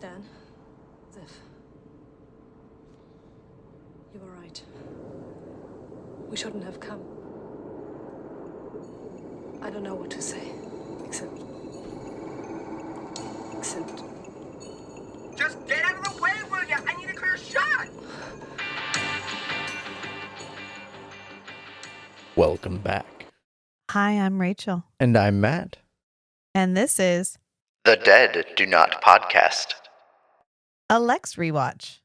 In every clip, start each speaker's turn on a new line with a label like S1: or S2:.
S1: Stan. Zev. You were right. We shouldn't have come. I don't know what to say, except...
S2: Just get out of the way, will ya? I need a clear shot!
S3: Welcome back.
S4: Hi, I'm Rachel.
S3: And I'm Matt.
S4: And this is
S3: The Dead Do Not Podcast.
S4: a Lexx rewatch.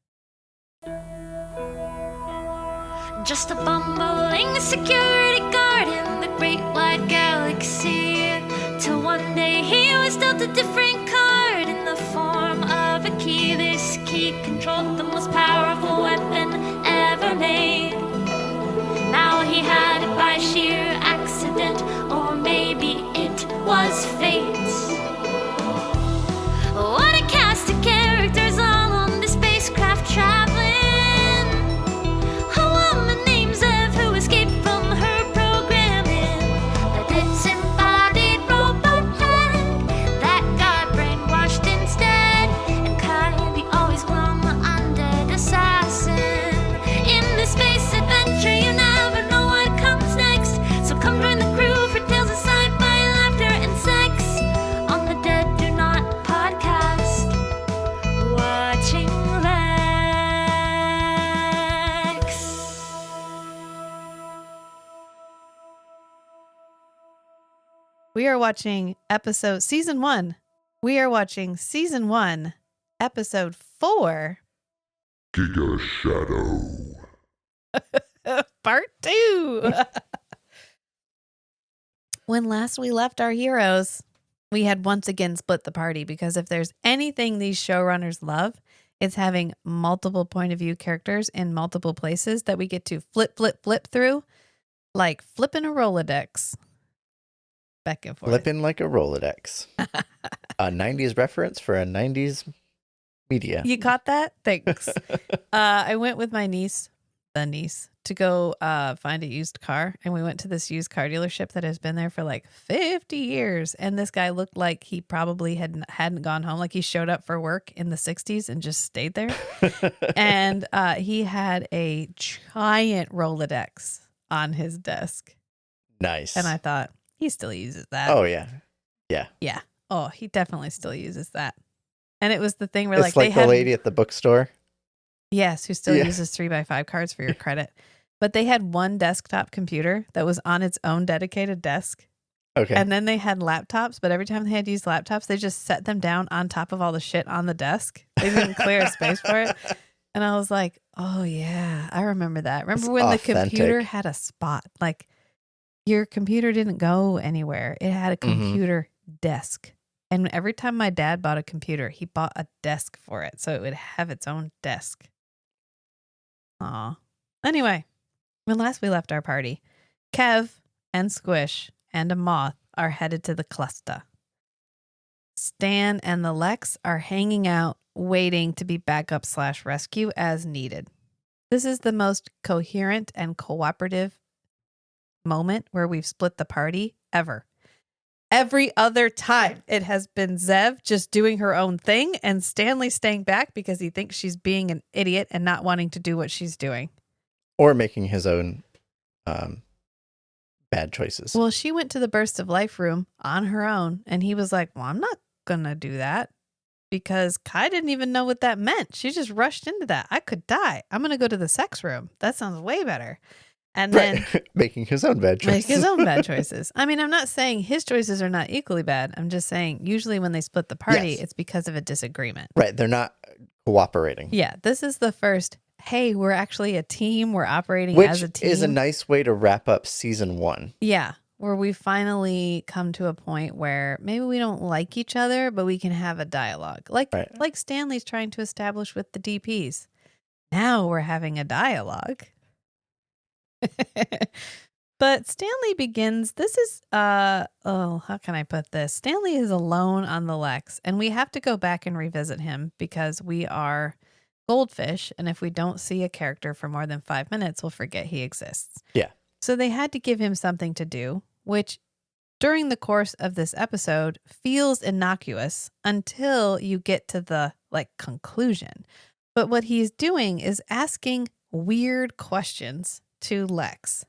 S5: Just a bumbling security guard in the great wide galaxy. Till one day he was dealt a different card in the form of a key. This key controlled the most powerful weapon ever made. Now he had it by sheer accident, or maybe it was fate. What a cast of characters all on the spacecraft traveling. A woman named Zev who escaped from her programming. A disembodied robot head that got brainwashed instead. And Kai, the always glum undead assassin. In this space adventure you never know what comes next. So come join the crew for tales of sci-fi, laughter, and sex on the Dead Do Not Podcast. Watching Lexx.
S4: We are watching season 1. We are watching season 1, episode 4,
S6: Giga Shadow.
S4: part 2. When last we left our heroes, we had once again split the party, because if there's anything these showrunners love, it's having multiple point of view characters in multiple places that we get to flip through, like flipping a Rolodex. Back and forth.
S3: Flipping like a Rolodex. A 90s reference for a 90s media.
S4: You caught that? Thanks. I went with my niece, to go find a used car. And we went to this used car dealership that has been there for like 50 years. And this guy looked like he probably hadn't gone home. Like he showed up for work in the 60s and just stayed there. And he had a giant Rolodex on his desk.
S3: Nice.
S4: And I thought, he still uses that.
S3: Oh, yeah. Yeah.
S4: Yeah. Oh, he definitely still uses that. And it was the thing where
S3: It's
S4: like
S3: like the lady at the bookstore.
S4: Yes, who still uses 3x5 cards for your credit. But they had one desktop computer that was on its own dedicated desk.
S3: Okay.
S4: And then they had laptops, but every time they had to use laptops, they just set them down on top of all the shit on the desk. They didn't clear a space for it. And I was like, oh, yeah, I remember that. Remember when the computer had a spot? Like your computer didn't go anywhere. It had a computer desk. And every time my dad bought a computer, he bought a desk for it. So it would have its own desk. Aw. Anyway, when last we left our party, Kev and Squish and a moth are headed to the cluster. Stan and the Lexx are hanging out, waiting to be backup/rescue as needed. This is the most coherent and cooperative moment where we've split the party ever. Every other time it has been Zev just doing her own thing and Stanley staying back because he thinks she's being an idiot and not wanting to do what she's doing.
S3: Or making his own bad choices.
S4: Well, she went to the Burst of Life room on her own and he was like, well, I'm not going to do that because Kai didn't even know what that meant. She just rushed into that. I could die. I'm going to go to the sex room. That sounds way better. And then
S3: making his own bad choices.
S4: Make his own bad choices. I mean, I'm not saying his choices are not equally bad. I'm just saying usually when they split the party, it's because of a disagreement.
S3: Right. They're not cooperating.
S4: Yeah. This is the first, hey, we're actually a team. We're operating
S3: Which
S4: as a team.
S3: is a nice way to wrap up season 1.
S4: Yeah. Where we finally come to a point where maybe we don't like each other, but we can have a dialogue. Like Stanley's trying to establish with the DPs. Now we're having a dialogue. But Stanley begins, this is, how can I put this? Stanley is alone on the Lexx, and we have to go back and revisit him because we are goldfish, and if we don't see a character for more than 5 minutes, we'll forget he exists.
S3: Yeah.
S4: So they had to give him something to do, which during the course of this episode feels innocuous until you get to the like conclusion. But what he's doing is asking weird questions to Lexx.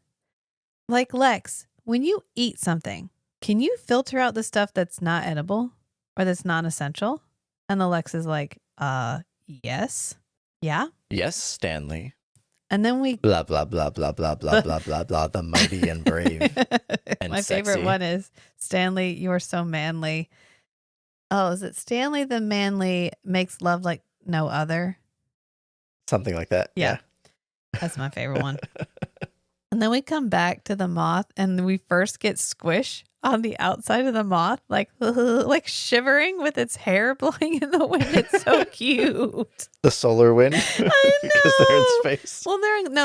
S4: Like, Lexx, when you eat something, can you filter out the stuff that's not edible or that's non-essential? And the Lexx is like, yes. Yeah.
S3: Yes, Stanley.
S4: And then we
S3: Blah, blah, blah, blah, blah, blah, blah, blah, blah, the mighty and brave. And
S4: my favorite
S3: sexy.
S4: one is Stanley, you are so manly. Oh, is it Stanley the manly makes love like no other?
S3: Something like that.
S4: Yeah. That's my favorite one. And then we come back to the moth and we first get Squish on the outside of the moth, like like shivering with its hair blowing in the wind. It's so cute.
S3: The solar wind.
S4: I know.
S3: Because they're in space.
S4: Well,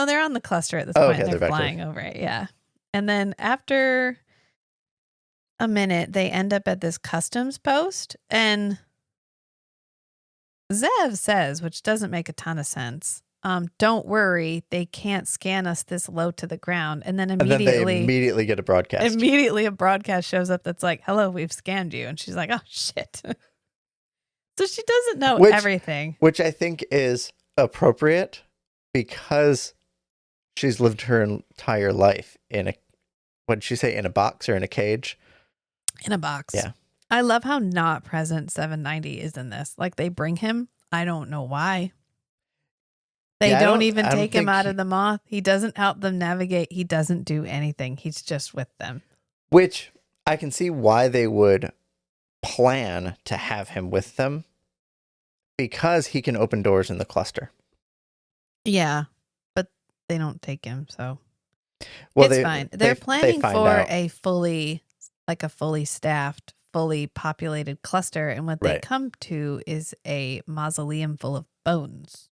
S4: they're on the cluster at this
S3: Oh,
S4: point.
S3: okay,
S4: They're
S3: they're back
S4: flying over it. Yeah. And then after a minute, they end up at this customs post, and Zev says, which doesn't make a ton of sense, don't worry, they can't scan us this low to the ground. And then
S3: And then they immediately get a broadcast.
S4: immediately a broadcast shows up that's like, hello, we've scanned you. And she's like, oh, shit. So she doesn't know everything.
S3: Which I think is appropriate because she's lived her entire life in a, what did she say, in a box or in a cage?
S4: In a box.
S3: Yeah.
S4: I love how not present 790 is in this. Like, they bring him. I don't know why. They
S3: Yeah,
S4: don't even
S3: I don't
S4: take him
S3: think
S4: out of the moth. He doesn't help them navigate. He doesn't do anything. He's just with them.
S3: Which I can see why they would plan to have him with them because he can open doors in the cluster.
S4: Yeah. But they don't take him. So
S3: Well,
S4: it's fine. They're
S3: they
S4: planning
S3: find
S4: for
S3: out.
S4: a fully staffed, fully populated cluster. And what they
S3: Right.
S4: come to is a mausoleum full of bones.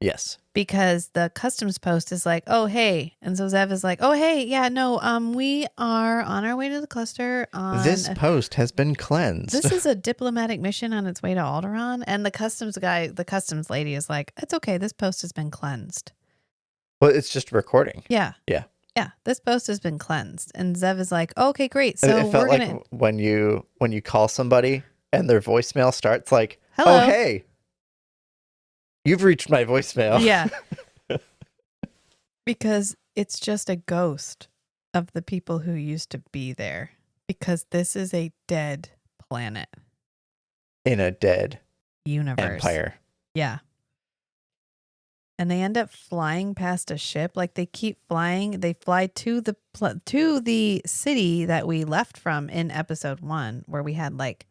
S3: Yes.
S4: Because the customs post is like, oh, hey. And so Zev is like, oh, hey, yeah, no, we are on our way to the cluster.
S3: This post has been cleansed.
S4: This is a diplomatic mission on its way to Alderaan. And the customs lady is like, it's okay. This post has been cleansed.
S3: Well, it's just recording.
S4: Yeah.
S3: Yeah.
S4: Yeah. This post has been cleansed. And Zev is like, okay, great.
S3: And
S4: So
S3: it felt
S4: we're
S3: like
S4: going to.
S3: when you call somebody and their voicemail starts like,
S4: Hello.
S3: oh, hey, you've reached my voicemail.
S4: Yeah. Because it's just a ghost of the people who used to be there. Because this is a dead planet.
S3: In a dead
S4: Universe.
S3: empire.
S4: Yeah. And they end up flying past a ship. Like, they keep flying. They fly to the city that we left from in episode 1, where we had like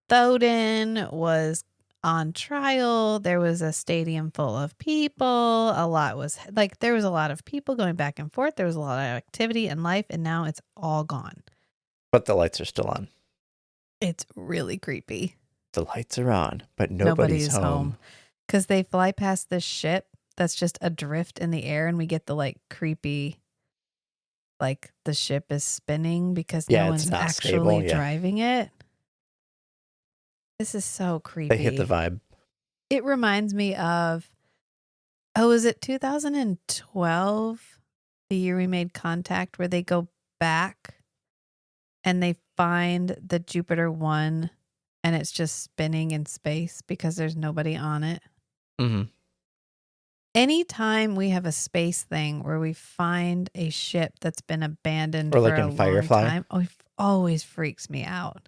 S4: Thoden was on trial. There was a stadium full of people. There was a lot of people going back and forth. There was a lot of activity and life, and now it's all gone.
S3: But the lights are still on.
S4: It's really creepy.
S3: The lights are on, but nobody's home.
S4: Because they fly past this ship that's just adrift in the air, and we get the like creepy, like the ship is spinning because
S3: Yeah,
S4: no
S3: it's
S4: one's
S3: not
S4: actually
S3: stable, yeah.
S4: driving it. This is so creepy.
S3: They hit the vibe.
S4: It reminds me of, is it 2012, the year we made contact, where they go back and they find the Jupiter 1 and it's just spinning in space because there's nobody on it.
S3: Mm-hmm.
S4: Anytime we have a space thing where we find a ship that's been abandoned
S3: Or like
S4: for a
S3: in
S4: long
S3: Firefly.
S4: time, always freaks me out.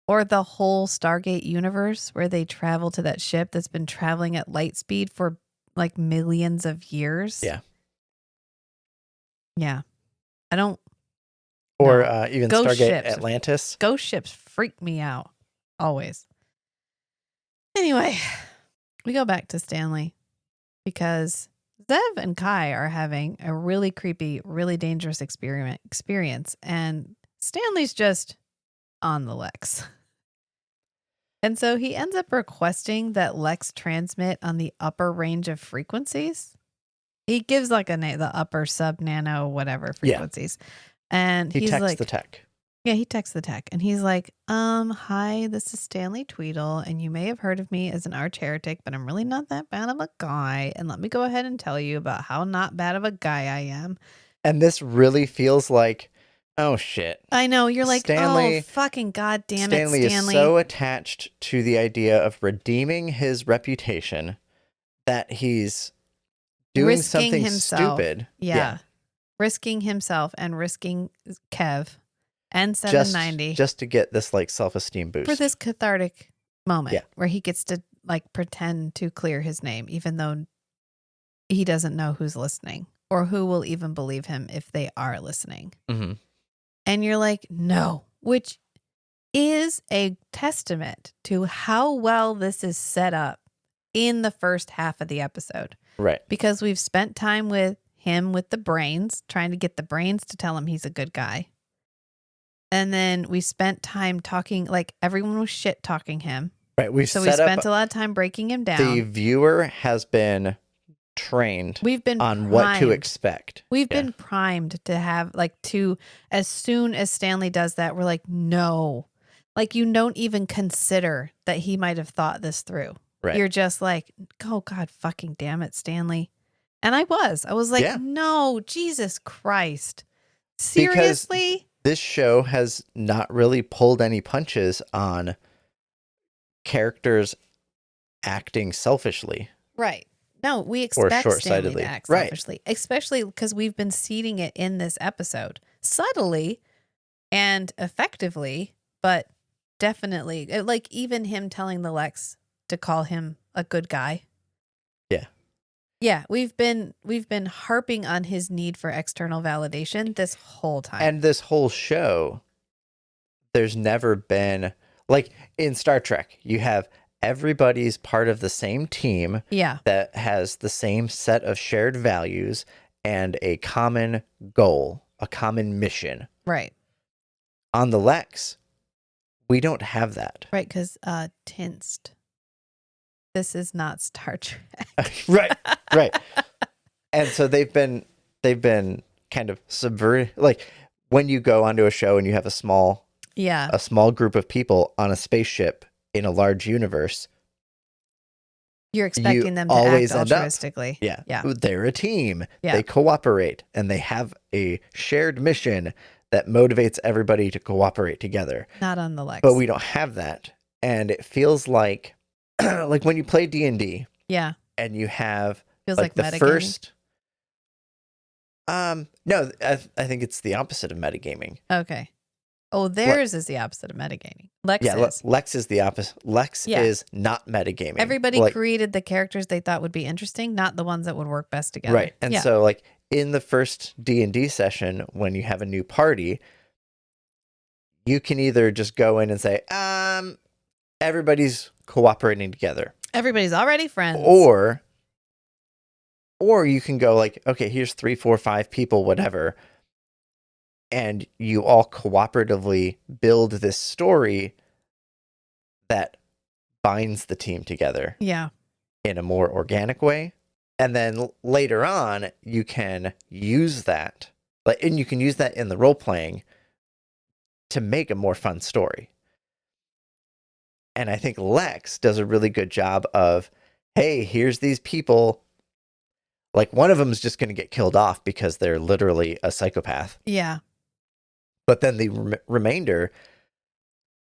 S4: Or the whole Stargate universe where they travel to that ship that's been traveling at light speed for like millions of years.
S3: Yeah.
S4: Yeah. I don't.
S3: Or
S4: No.
S3: even
S4: Ghost
S3: Stargate
S4: ships.
S3: Atlantis.
S4: Ghost ships freak me out. Always. Anyway, we go back to Stanley because Zev and Kai are having a really creepy, really dangerous experience. And Stanley's just on the Lexx. And so he ends up requesting that Lexx transmit on the upper range of frequencies. He gives like the upper sub nano whatever frequencies. And
S3: He
S4: he's
S3: texts
S4: like,
S3: the tech.
S4: yeah, he texts the tech and he's like, hi, this is Stanley Tweedle, and you may have heard of me as an arch heretic, but I'm really not that bad of a guy. And let me go ahead and tell you about how not bad of a guy I am.
S3: And this really feels like Oh shit.
S4: I know. You're like,
S3: Stanley-
S4: oh, fucking goddamn
S3: Stanley
S4: it, Stanley.
S3: is so attached to the idea of redeeming his reputation that he's doing
S4: Risking
S3: something
S4: himself.
S3: stupid.
S4: Yeah. Risking himself and risking Kev and 790
S3: just to get this like self-esteem boost.
S4: for this cathartic moment
S3: Yeah.
S4: where he gets to like pretend to clear his name, even though he doesn't know who's listening or who will even believe him if they are listening.
S3: Mhm.
S4: And you're like, no, which is a testament to how well this is set up in the first half of the episode.
S3: Right.
S4: Because we've spent time with him with the brains, trying to get the brains to tell him he's a good guy. And then we spent time talking, like everyone was shit talking him.
S3: Right. We've
S4: So we
S3: set
S4: spent
S3: up
S4: a lot of time breaking him down.
S3: the viewer has been trained
S4: We've been
S3: on what to
S4: primed.
S3: expect.
S4: We've
S3: Yeah.
S4: been primed to have as soon as Stanley does that, we're like, no, like you don't even consider that he might have thought this through.
S3: Right.
S4: You're just like, oh God, fucking damn it, Stanley. And I was like,
S3: Yeah.
S4: no, Jesus Christ. Seriously?
S3: This show has not really pulled any punches on characters acting selfishly.
S4: Right. No, we expect Stanley
S3: short-sightedly.
S4: to act
S3: Right.
S4: selfishly, especially because we've been seeding it in this episode subtly and effectively, but definitely like even him telling the Lexx to call him a good guy.
S3: Yeah.
S4: Yeah, we've been harping on his need for external validation this whole time.
S3: And this whole show, there's never been, like in Star Trek, you have everybody's part of the same team
S4: yeah.
S3: that has the same set of shared values and a common goal, a common mission.
S4: Right.
S3: On the Lexx, we don't have that.
S4: Right, because Tinsed. This is not Star Trek.
S3: Right. And so they've been kind of subverted. Like when you go onto a show and you have a small group of people on a spaceship in a large universe,
S4: you're expecting them to
S3: always
S4: act
S3: end up-
S4: altruistically.
S3: yeah,
S4: Yeah.
S3: they're a team.
S4: Yeah.
S3: They cooperate and they have a shared mission that motivates everybody to cooperate together.
S4: Not on the Lexx.
S3: But we don't have that, and it feels like like when you play D&D
S4: yeah.
S3: and you have
S4: Feels
S3: like
S4: like
S3: the
S4: metagaming.
S3: first no, I think it's the opposite of metagaming.
S4: Okay. Oh, theirs is the opposite of metagaming. Lexx
S3: Yeah,
S4: is.
S3: Lex is the opposite. Lex
S4: Yeah.
S3: is not metagaming.
S4: Everybody
S3: Like,
S4: created the characters they thought would be interesting, not the ones that would work best together.
S3: right. And
S4: yeah.
S3: so like in the first D&D session when you have a new party, you can either just go in and say, everybody's cooperating together.
S4: Everybody's already friends.
S3: Or you can go like, okay, here's 3, 4, 5 people, whatever. And you all cooperatively build this story that binds the team together
S4: yeah.
S3: in a more organic way. And then later on, you can use that, and you can use that in the role playing to make a more fun story. And I think Lexx does a really good job of, hey, here's these people. Like one of them is just going to get killed off because they're literally a psychopath.
S4: Yeah.
S3: But then the remainder,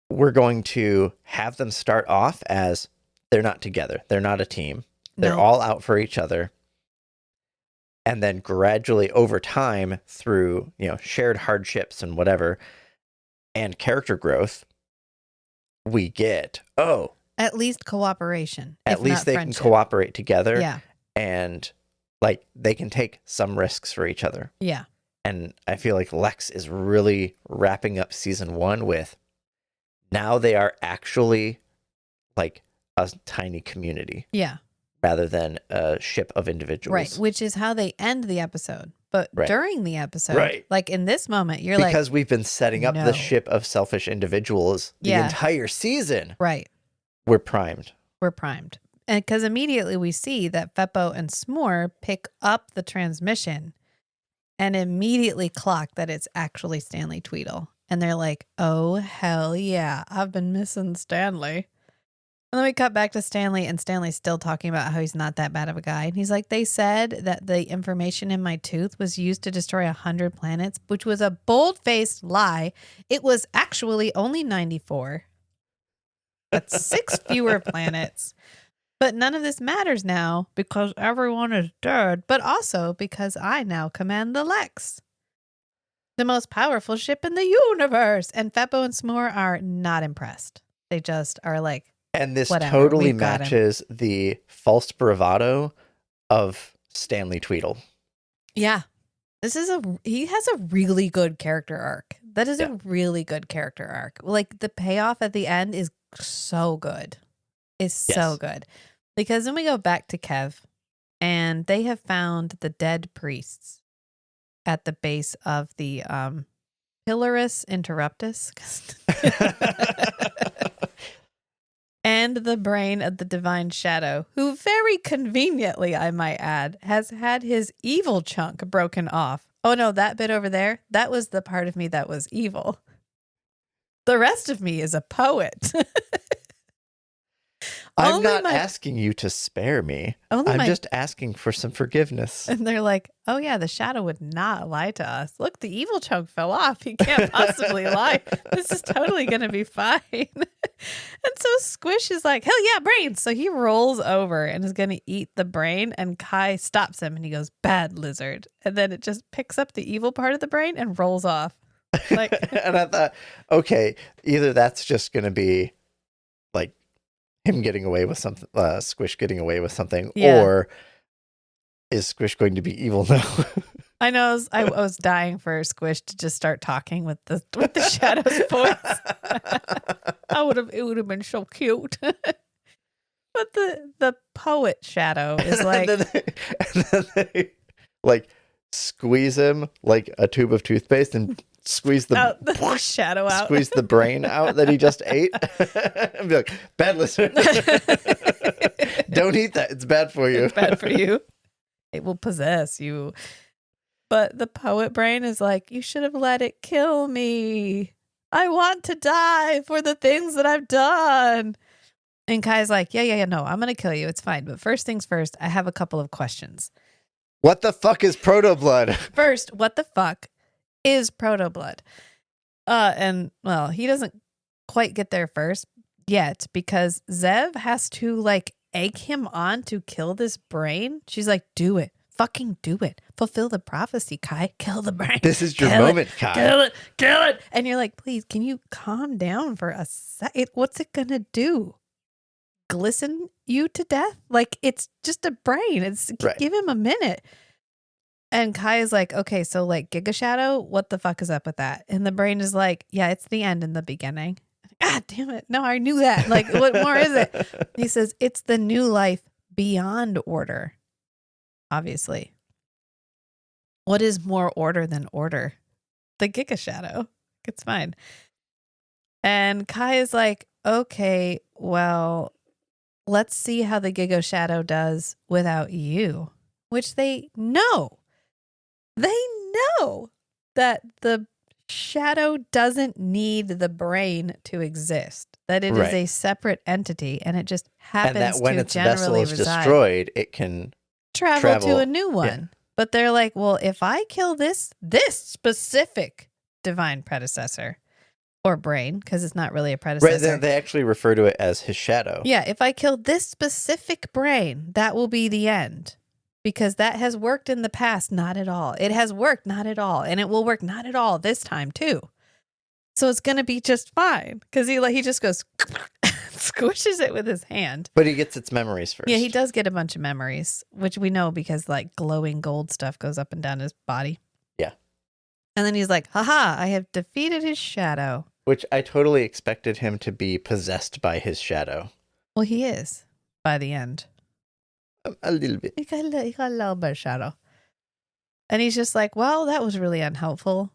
S3: we're going to have them start off as they're not together. They're not a team. They're
S4: No.
S3: all out for each other. And then gradually over time through, shared hardships and whatever, and character growth, we get,
S4: At least cooperation.
S3: at
S4: if
S3: least
S4: not
S3: they
S4: friendship.
S3: can cooperate together.
S4: Yeah.
S3: And like they can take some risks for each other.
S4: Yeah.
S3: And I feel like Lexx is really wrapping up season 1 with now they are actually like a tiny community
S4: Yeah.
S3: rather than a ship of individuals.
S4: Right. Which is how they end the episode. But
S3: Right.
S4: during the episode,
S3: Right.
S4: like in this moment, you're
S3: Because we've been setting up
S4: no.
S3: the ship of selfish individuals the
S4: Yeah.
S3: entire season.
S4: right.
S3: We're primed.
S4: We're primed. And because immediately we see that Feppo and S'more pick up the transmission and immediately clock that it's actually Stanley Tweedle. And they're like, oh, hell yeah. I've been missing Stanley. And then we cut back to Stanley, and Stanley's still talking about how he's not that bad of a guy. And he's like, they said that the information in my tooth was used to destroy 100 planets, which was a bold-faced lie. It was actually only 94. That's 6 fewer planets. But none of this matters now because everyone is dead, but also because I now command the Lexx, the most powerful ship in the universe. And Feppo and S'more are not impressed. They just are like,
S3: and this
S4: whatever,
S3: totally
S4: we've got him.
S3: matches the false bravado of Stanley Tweedle.
S4: Yeah. He has a really good character arc. That is a really good character arc. Like the payoff at the end is so good. It's so good. Because then we go back to Kev, and they have found the dead priests at the base of the Pillarus Interruptus. And the brain of the divine shadow, who very conveniently, I might add, has had his evil chunk broken off. Oh no, that bit over there, that was the part of me that was evil. The rest of me is a poet.
S3: I'm not asking you to spare me. I'm just asking for some forgiveness.
S4: And they're like, oh yeah, the shadow would not lie to us. Look, the evil chunk fell off. He can't possibly lie. This is totally going to be fine. And so Squish is like, hell yeah, brains. So he rolls over and is going to eat the brain. And Kai stops him and he goes, bad lizard. And then it just picks up the evil part of the brain and rolls off. Like,
S3: and I thought, okay, either that's just going to be like him getting away with something, Squish getting away with something, or is Squish going to be evil now?
S4: I know. I was dying for Squish to just start talking with the shadow's voice. It would have been so cute. But the poet shadow is like,
S3: and then they like squeeze him like a tube of toothpaste and squeeze the
S4: shadow out.
S3: Squeeze the brain out that he just ate. And be like, bad lizard. Don't eat that. It's bad for you.
S4: It's bad for you. It will possess you. But the poet brain is like, you should have let it kill me. I want to die for the things that I've done. And Kai's like, yeah, no, I'm going to kill you. It's fine. But first things first, I have a couple of questions.
S3: What the fuck is proto-blood?
S4: First, what the fuck is proto-blood? And, well, he doesn't quite get there first yet because Zev has to, like, egg him on to kill this brain. She's like, do it. Fucking do it. Fulfill the prophecy, Kai. Kill the brain.
S3: This is your moment, Kai.
S4: Kill it. And you're like, please, can you calm down for a second? What's it gonna do? Glisten you to death? Like, it's just a brain. Give him a minute. And Kai is like, okay, so like Giga Shadow, what the fuck is up with that? And the brain is like, yeah, it's the end and the beginning. God damn it. No, I knew that. Like, what more is it? He says, it's the new life beyond order. Obviously. What is more order than order? The Giga Shadow. It's fine. And Kai is like, okay, well, let's see how the Giga Shadow does without you. Which they know. They know that the shadow doesn't need the brain to exist. That it is a separate entity and it just happens
S3: and that when
S4: to
S3: its vessel is
S4: reside.
S3: Destroyed, it can
S4: travel to a new one.
S3: Yeah.
S4: But they're like, well, if I kill this specific divine predecessor or brain, because it's not really a predecessor.
S3: Right, they actually refer to it as his shadow.
S4: Yeah, if I kill this specific brain, that will be the end. Because that has worked in the past, not at all. It has worked, not at all. And it will work not at all this time, too. So it's going to be just fine. Because he just goes, squishes it with his hand.
S3: But he gets its memories first.
S4: Yeah, he does get a bunch of memories, which we know because like glowing gold stuff goes up and down his body.
S3: Yeah.
S4: And then he's like, haha, I have defeated his shadow.
S3: Which I totally expected him to be possessed by his shadow.
S4: Well, he is by the end.
S3: A little bit.
S4: He got a little bit of shadow. And he's just like, well, that was really unhelpful.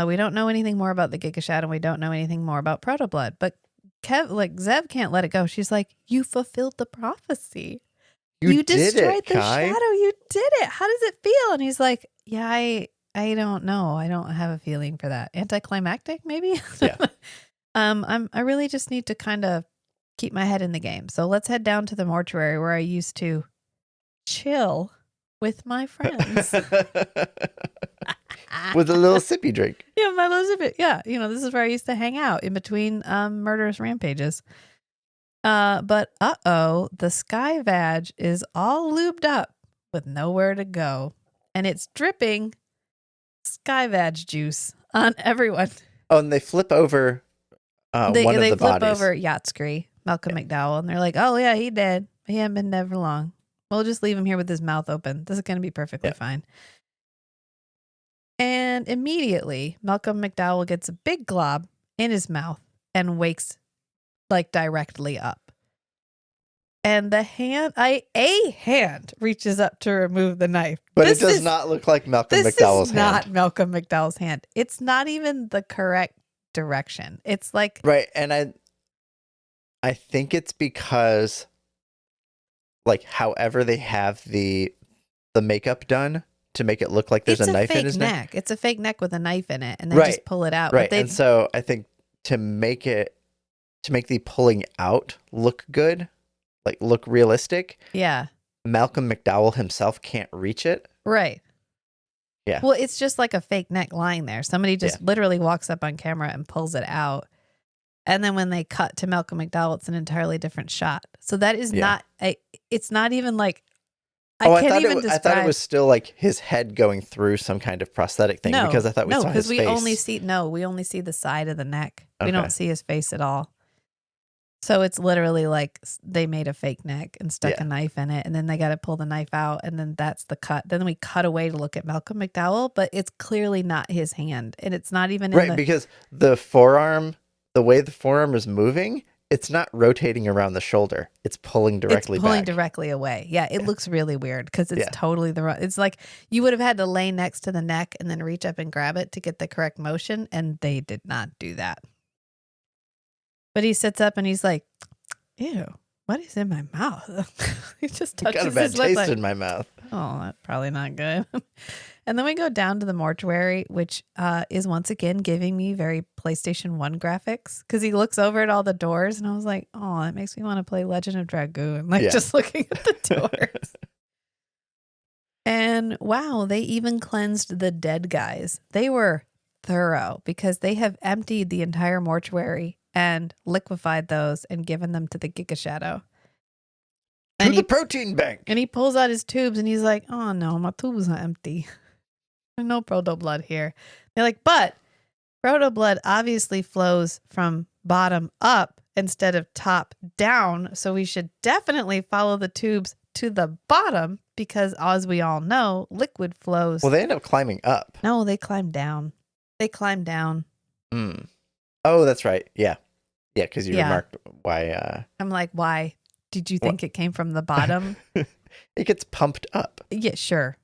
S4: We don't know anything more about the Giga Shadow. We don't know anything more about Proto-Blood. But Zev can't let it go. She's like, you fulfilled the prophecy. You destroyed the shadow. You did it. How does it feel? And he's like, yeah, I don't know. I don't have a feeling for that. Anticlimactic, maybe?
S3: Yeah.
S4: I really just need to kind of keep my head in the game. So let's head down to the mortuary where I used to chill with my friends.
S3: With a little sippy drink.
S4: Yeah, my little bit. Yeah, this is where I used to hang out in between murderous rampages. But the sky vag is all lubed up with nowhere to go, and it's dripping sky vag juice on everyone.
S3: Oh, and they flip over one of the bodies.
S4: They flip over Yatsky, Malcolm McDowell, and they're like, "Oh yeah, he dead. He hasn't been dead for long. We'll just leave him here with his mouth open. This is going to be perfectly fine." And immediately, Malcolm McDowell gets a big glob in his mouth and wakes like directly up. And a hand reaches up to remove the knife.
S3: But it does not look like Malcolm McDowell's hand.
S4: This is not Malcolm McDowell's hand. It's not even the correct direction. It's like
S3: right, and I think it's because like however they have the makeup done to make it look like there's a knife in his neck.
S4: It's a fake neck with a knife in it, and they just pull it out.
S3: Right, and so I think to make the pulling out look good, like look realistic.
S4: Yeah.
S3: Malcolm McDowell himself can't reach it.
S4: Right.
S3: Yeah.
S4: Well, it's just like a fake neck lying there. Somebody just literally walks up on camera and pulls it out. And then when they cut to Malcolm McDowell, it's an entirely different shot. So that is it's not even like, I thought it was still like his head going through some kind of prosthetic thing because I thought we saw his face. We only see the side of the neck. Okay. We don't see his face at all. So it's literally like they made a fake neck and stuck a knife in it, and then they got to pull the knife out, and then that's the cut. Then we cut away to look at Malcolm McDowell, but it's clearly not his hand, and it's not even
S3: because the forearm, the way the forearm is moving, it's not rotating around the shoulder. It's pulling directly
S4: directly away. Yeah, it looks really weird because it's totally it's like you would have had to lay next to the neck and then reach up and grab it to get the correct motion, and they did not do that. But he sits up and he's like, "Ew, what is in my mouth?" He just touches his lip.
S3: Got a bad taste in my mouth.
S4: Oh, that's probably not good. And then we go down to the mortuary, which is once again giving me very PlayStation 1 graphics because he looks over at all the doors, and I was like, "Oh, that makes me want to play Legend of Dragoon." Like just looking at the doors. And wow, they even cleansed the dead guys. They were thorough because they have emptied the entire mortuary and liquefied those and given them to the Giga Shadow.
S3: To the protein bank.
S4: And he pulls out his tubes and he's like, "Oh no, my tubes are empty. There's no proto blood here." They're like, "But proto blood obviously flows from bottom up instead of top down. So we should definitely follow the tubes to the bottom because as we all know, liquid flows."
S3: Well, they end up climbing up.
S4: No, they climb down.
S3: Oh, that's right. Yeah. Yeah, because you remarked why.
S4: I'm like, why did you think it came from the bottom?
S3: It gets pumped up.
S4: Yeah, sure.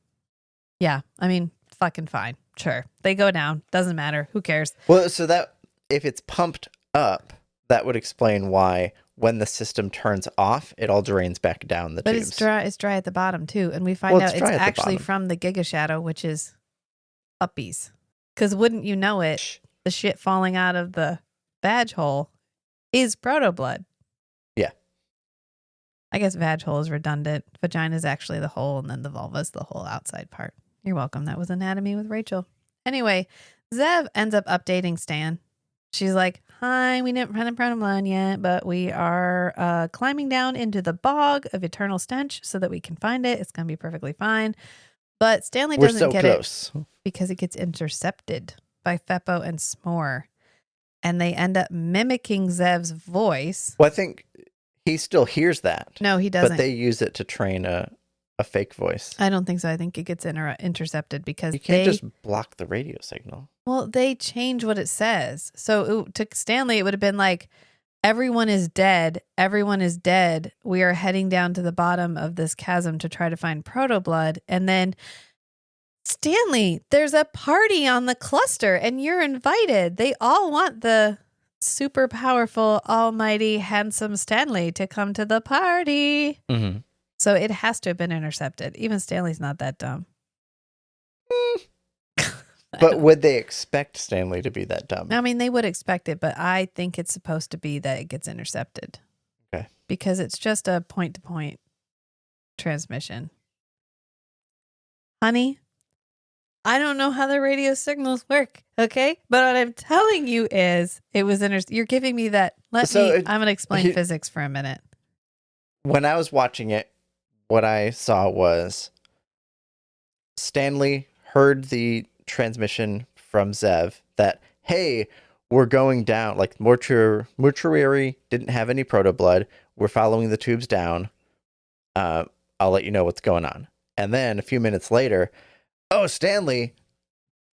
S4: Yeah, I mean, fucking fine. Sure. They go down. Doesn't matter. Who cares?
S3: Well, so that if it's pumped up, that would explain why when the system turns off, it all drains back down the tubes.
S4: But it's dry at the bottom too. And we find out it's actually from the Giga Shadow, which is uppies. Because wouldn't you know it, the shit falling out of the vag hole is proto blood.
S3: Yeah.
S4: I guess vag hole is redundant. Vagina is actually the hole, and then the vulva is the whole outside part. You're welcome. That was Anatomy with Rachel. Anyway, Zev ends up updating Stan. She's like, "Hi, we didn't run a proto blood yet, but we are climbing down into the bog of eternal stench so that we can find it. It's going to be perfectly fine." But Stanley doesn't get it because it gets intercepted by Feppo and S'more. And they end up mimicking Zev's voice.
S3: Well, I think he still hears that.
S4: No, he doesn't.
S3: But they use it to train a fake voice.
S4: I don't think so. I think it gets intercepted because
S3: you can't just block the radio signal.
S4: Well, they change what it says. So to Stanley, it would have been like, "Everyone is dead. Everyone is dead. We are heading down to the bottom of this chasm to try to find proto blood." And then, "Stanley, there's a party on the cluster and you're invited. They all want the super powerful, almighty, handsome Stanley to come to the party."
S3: Mm-hmm.
S4: So it has to have been intercepted. Even Stanley's not that dumb.
S3: But would they expect Stanley to be that dumb?
S4: I mean, they would expect it, but I think it's supposed to be that it gets intercepted.
S3: Okay.
S4: Because it's just a point-to-point transmission. Honey, I don't know how the radio signals work, okay? But what I'm telling you is it was you're giving me that. I'm going to explain physics for a minute.
S3: When I was watching it, what I saw was Stanley heard the transmission from Zev that, hey, we're going down. Like, mortuary didn't have any proto blood. We're following the tubes down. I'll let you know what's going on. And then a few minutes later, oh, Stanley,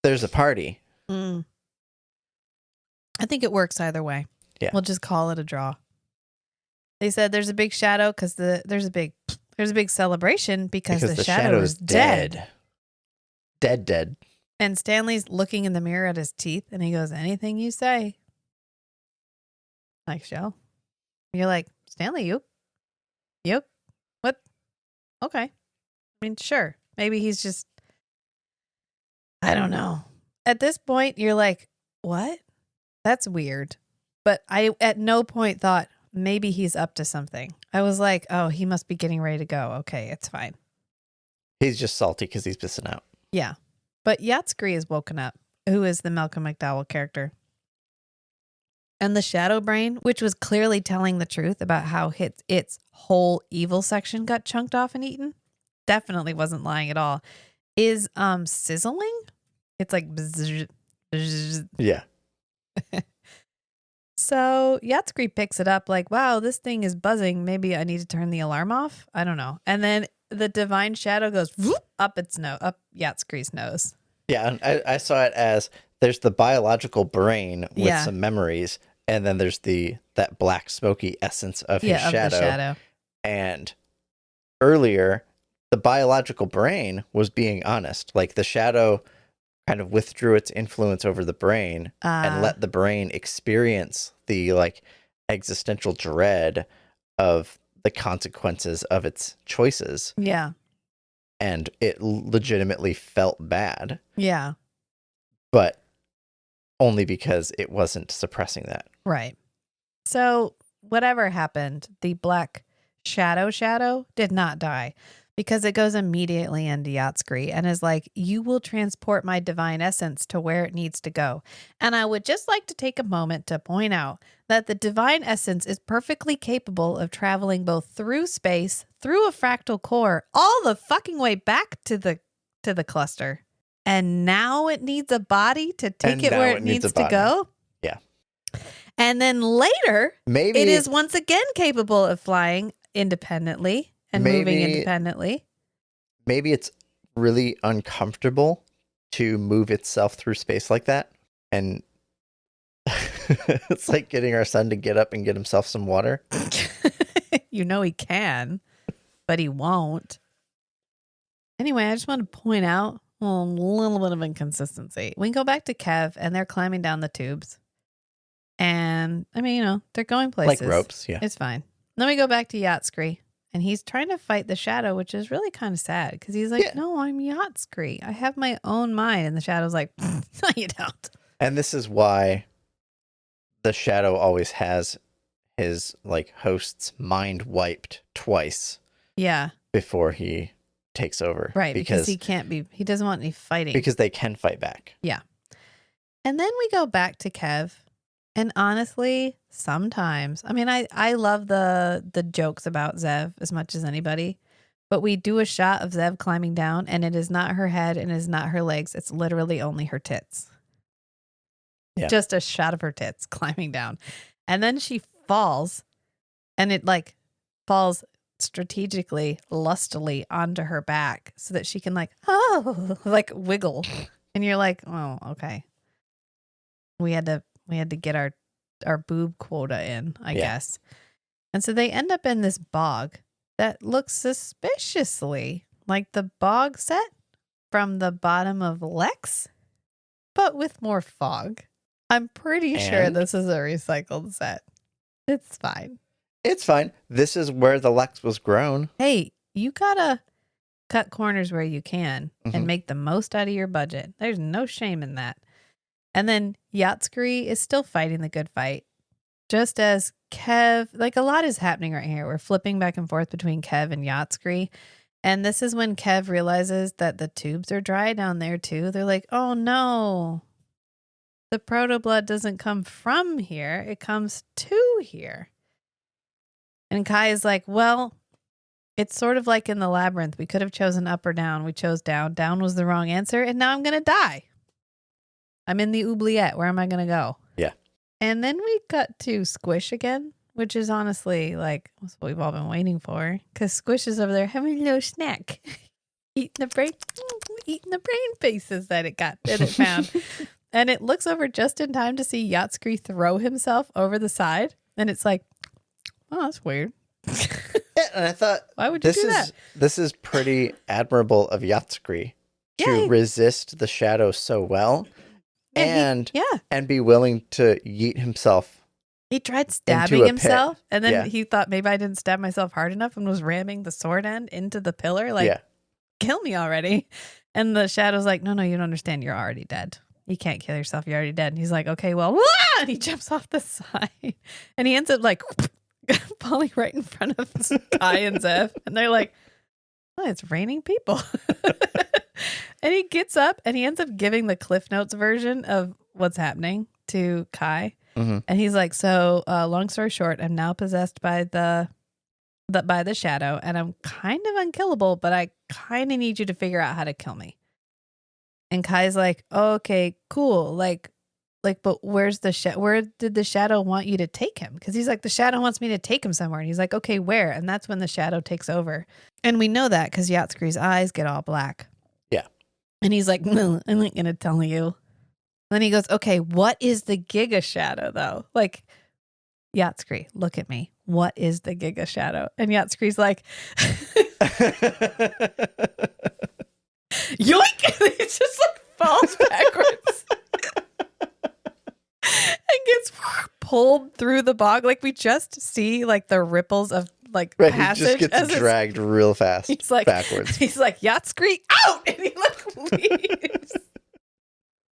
S3: there's a party.
S4: I think it works either way.
S3: Yeah.
S4: We'll just call it a draw. They said there's a big shadow because there's a big celebration because the shadow is dead.
S3: Dead.
S4: And Stanley's looking in the mirror at his teeth and he goes, anything you say. Like, Shell. You're like, Stanley, you? What? Okay. I mean, sure. Maybe he's just, I don't know. At this point, you're like, what? That's weird. But I at no point thought maybe he's up to something. I was like, oh, he must be getting ready to go. Okay, it's fine.
S3: He's just salty because he's missing out.
S4: Yeah. But Yatskree is woken up, who is the Malcolm McDowell character. And the Shadow Brain, which was clearly telling the truth about how its whole evil section got chunked off and eaten, definitely wasn't lying at all, is sizzling. It's like bzz, bzz.
S3: Yeah.
S4: So Yatskree picks it up like, wow, this thing is buzzing. Maybe I need to turn the alarm off. I don't know. And then the divine shadow goes whoop, up Yatskree's nose.
S3: Yeah, and I saw it as there's the biological brain with
S4: Yeah.
S3: some memories, and then there's that black smoky essence of his shadow.
S4: The shadow.
S3: And earlier, the biological brain was being honest. Like, the shadow kind of withdrew its influence over the brain and let the brain experience the like existential dread of the consequences of its choices.
S4: Yeah.
S3: And it legitimately felt bad.
S4: Yeah.
S3: But only because it wasn't suppressing that.
S4: Right. So whatever happened, the black shadow did not die because it goes immediately into Yatskree and is like, you will transport my divine essence to where it needs to go. And I would just like to take a moment to point out that the divine essence is perfectly capable of traveling both through space, through a fractal core, all the fucking way back to the cluster. And now it needs a body to take it where it needs to go.
S3: Yeah.
S4: And then later,
S3: maybe
S4: it is once again capable of flying independently and moving independently.
S3: Maybe it's really uncomfortable to move itself through space like that. And it's like getting our son to get up and get himself some water.
S4: You know he can, but he won't. Anyway, I just want to point out a little bit of inconsistency. We can go back to Kev and they're climbing down the tubes. And I mean, they're going places.
S3: Like ropes, yeah.
S4: It's fine. Then we go back to Yatskree. And he's trying to fight the shadow, which is really kind of sad because he's like, no, I'm Yatskree. I have my own mind. And the shadow's like, no, you don't.
S3: And this is why the shadow always has his like host's mind wiped twice.
S4: Yeah.
S3: Before he takes over.
S4: Right. Because he doesn't want any fighting.
S3: Because they can fight back.
S4: Yeah. And then we go back to Kev. And honestly, sometimes, I mean, I love the jokes about Zev as much as anybody, but we do a shot of Zev climbing down and it is not her head and it is not her legs. It's literally only her tits. Yeah. Just a shot of her tits climbing down. And then she falls and it like falls strategically, lustily onto her back so that she can like wiggle. And you're like, oh, okay. We had to get our boob quota in, I guess. And so they end up in this bog that looks suspiciously like the bog set from the bottom of Lexx, but with more fog. I'm pretty sure this is a recycled set. It's fine.
S3: It's fine. This is where the Lexx was grown.
S4: Hey, you gotta cut corners where you can and make the most out of your budget. There's no shame in that. And then Yatskree is still fighting the good fight. just as Kev, like a lot is happening right here. We're flipping back and forth between Kev and Yatskri. And this is when Kev realizes that the tubes are dry down there too. They're like, oh no, the proto blood doesn't come from here. It comes to here. And Kai is like, well, it's sort of like in the labyrinth. We could have chosen up or down. We chose down. Down was the wrong answer. And now I'm going to die. I'm in the oubliette. Where am I going to go?
S3: Yeah.
S4: And then we cut to Squish again, which is honestly like what we've all been waiting for. Because Squish is over there having a little snack. eating the brain pieces that it found. And it looks over just in time to see Yatskri throw himself over the side. And it's like, oh, that's weird.
S3: Yeah, and I thought,
S4: why would you do that?
S3: This is pretty admirable of Yatskri to resist the shadow so well, and be willing to yeet himself.
S4: He tried stabbing himself, and then he thought maybe I didn't stab myself hard enough, and was ramming the sword end into the pillar, like, kill me already. And the shadow's like, no, you don't understand. You're already dead. You can't kill yourself. You're already dead. And he's like, okay, well, and he jumps off the side, and he ends up like falling right in front of Kai and Zev, and they're like, oh, it's raining people. And he gets up and he ends up giving the Cliff Notes version of what's happening to Kai.
S3: Mm-hmm.
S4: And he's like, so long story short, I'm now possessed by the shadow, and I'm kind of unkillable, but I kind of need you to figure out how to kill me. And Kai's like, oh, okay, cool. Like, but where did the shadow want you to take him? Because he's like, the shadow wants me to take him somewhere. And he's like, okay, where? And that's when the shadow takes over. And we know that because Yatskri's eyes get all black.
S3: Yeah.
S4: And he's like, no, I'm not going to tell you. And then he goes, okay, what is the Giga shadow though? Like, Yatskri, look at me. What is the Giga shadow? And Yatskri's like, yoink! And it just like falls backwards. And gets pulled through the bog. Like we just see like the ripples of like passage.
S3: He just gets dragged real fast.
S4: He's like
S3: backwards.
S4: He's like, Yatskri out! And he like leaves.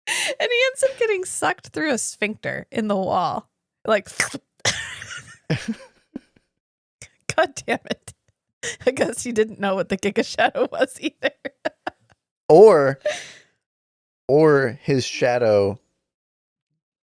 S4: And he ends up getting sucked through a sphincter in the wall. Like God damn it. I guess he didn't know what the Giga Shadow was either.
S3: Or his shadow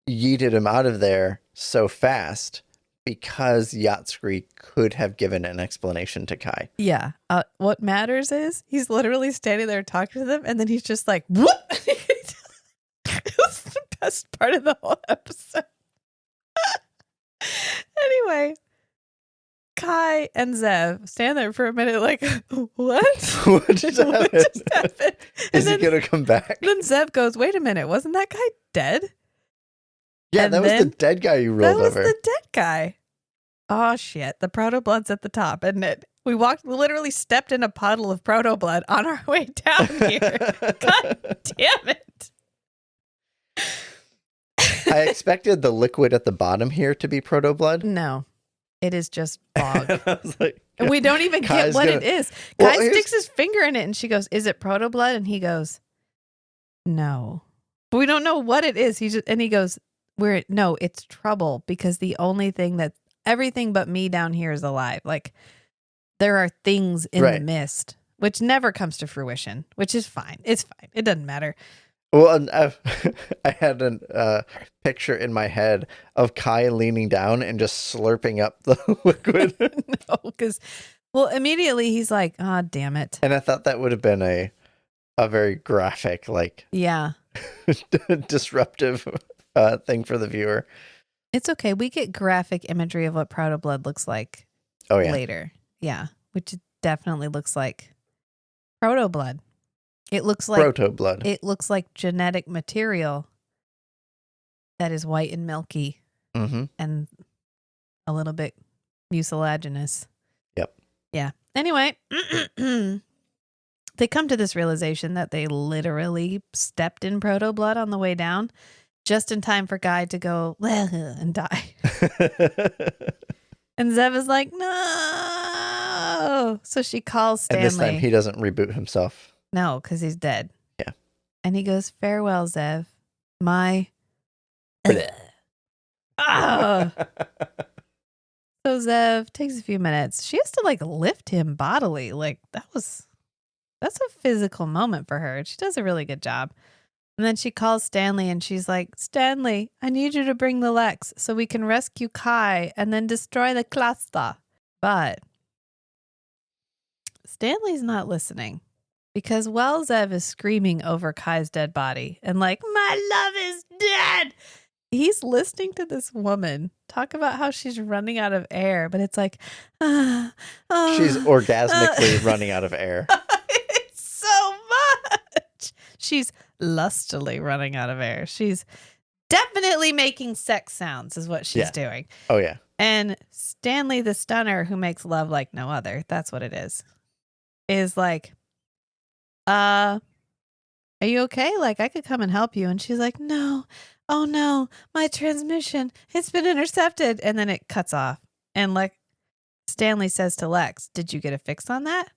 S3: yeeted him out of there so fast because Yatskri could have given an explanation to Kai.
S4: Yeah. What matters is he's literally standing there talking to them, and then he's just like, whoop! It was the best part of the whole episode. Anyway, Kai and Zev stand there for a minute like, what?
S3: What just happened? Is he going to come back?
S4: Then Zev goes, wait a minute, wasn't that guy dead?
S3: Yeah, that was the dead guy you rolled over.
S4: That was the dead guy. Oh, shit. The proto blood's at the top, isn't it? We literally stepped in a puddle of proto blood on our way down here. God damn it.
S3: I expected the liquid at the bottom here to be proto blood.
S4: No, it is just bog.
S3: I was like,
S4: and we don't even get what it is.
S3: Well,
S4: Kai sticks his finger in it and she goes, is it proto blood? And he goes, no. But we don't know what it is. He goes, no, it's trouble, because the only thing that everything but me down here is alive. Like there are things in the mist, which never comes to fruition, which is fine. It's fine. It doesn't matter.
S3: Well, I had a picture in my head of Kai leaning down and just slurping up the liquid.
S4: No, because, immediately he's like, oh, damn it.
S3: And I thought that would have been a very graphic, like, disruptive thing for the viewer.
S4: It's okay. We get graphic imagery of what proto blood looks like later. Yeah, which definitely looks like proto blood. It looks like
S3: proto blood.
S4: It looks like genetic material that is white and milky, and a little bit mucilaginous.
S3: Yep.
S4: Yeah. Anyway, they come to this realization that they literally stepped in proto blood on the way down, just in time for Guy to go and die. And Zev is like, no. So she calls Stanley.
S3: And this time he doesn't reboot himself.
S4: No, because he's dead.
S3: Yeah.
S4: And he goes, farewell, Zev. My Ah. So Zev takes a few minutes. She has to like lift him bodily. Like that's a physical moment for her. She does a really good job. And then she calls Stanley and she's like, Stanley, I need you to bring the Lexx so we can rescue Kai and then destroy the cluster. But Stanley's not listening because while Zev is screaming over Kai's dead body and like, my love is dead, he's listening to this woman talk about how she's running out of air, but it's like,
S3: She's orgasmically running out of air.
S4: It's so much. She's lustily running out of air. She's definitely making sex sounds is what she's doing.
S3: Oh, yeah.
S4: And Stanley the Stunner, who makes love like no other, that's what it is like, are you okay? Like, I could come and help you. And she's like, no. Oh, no. My transmission. It's been intercepted. And then it cuts off. And like Stanley says to Lexx, did you get a fix on that?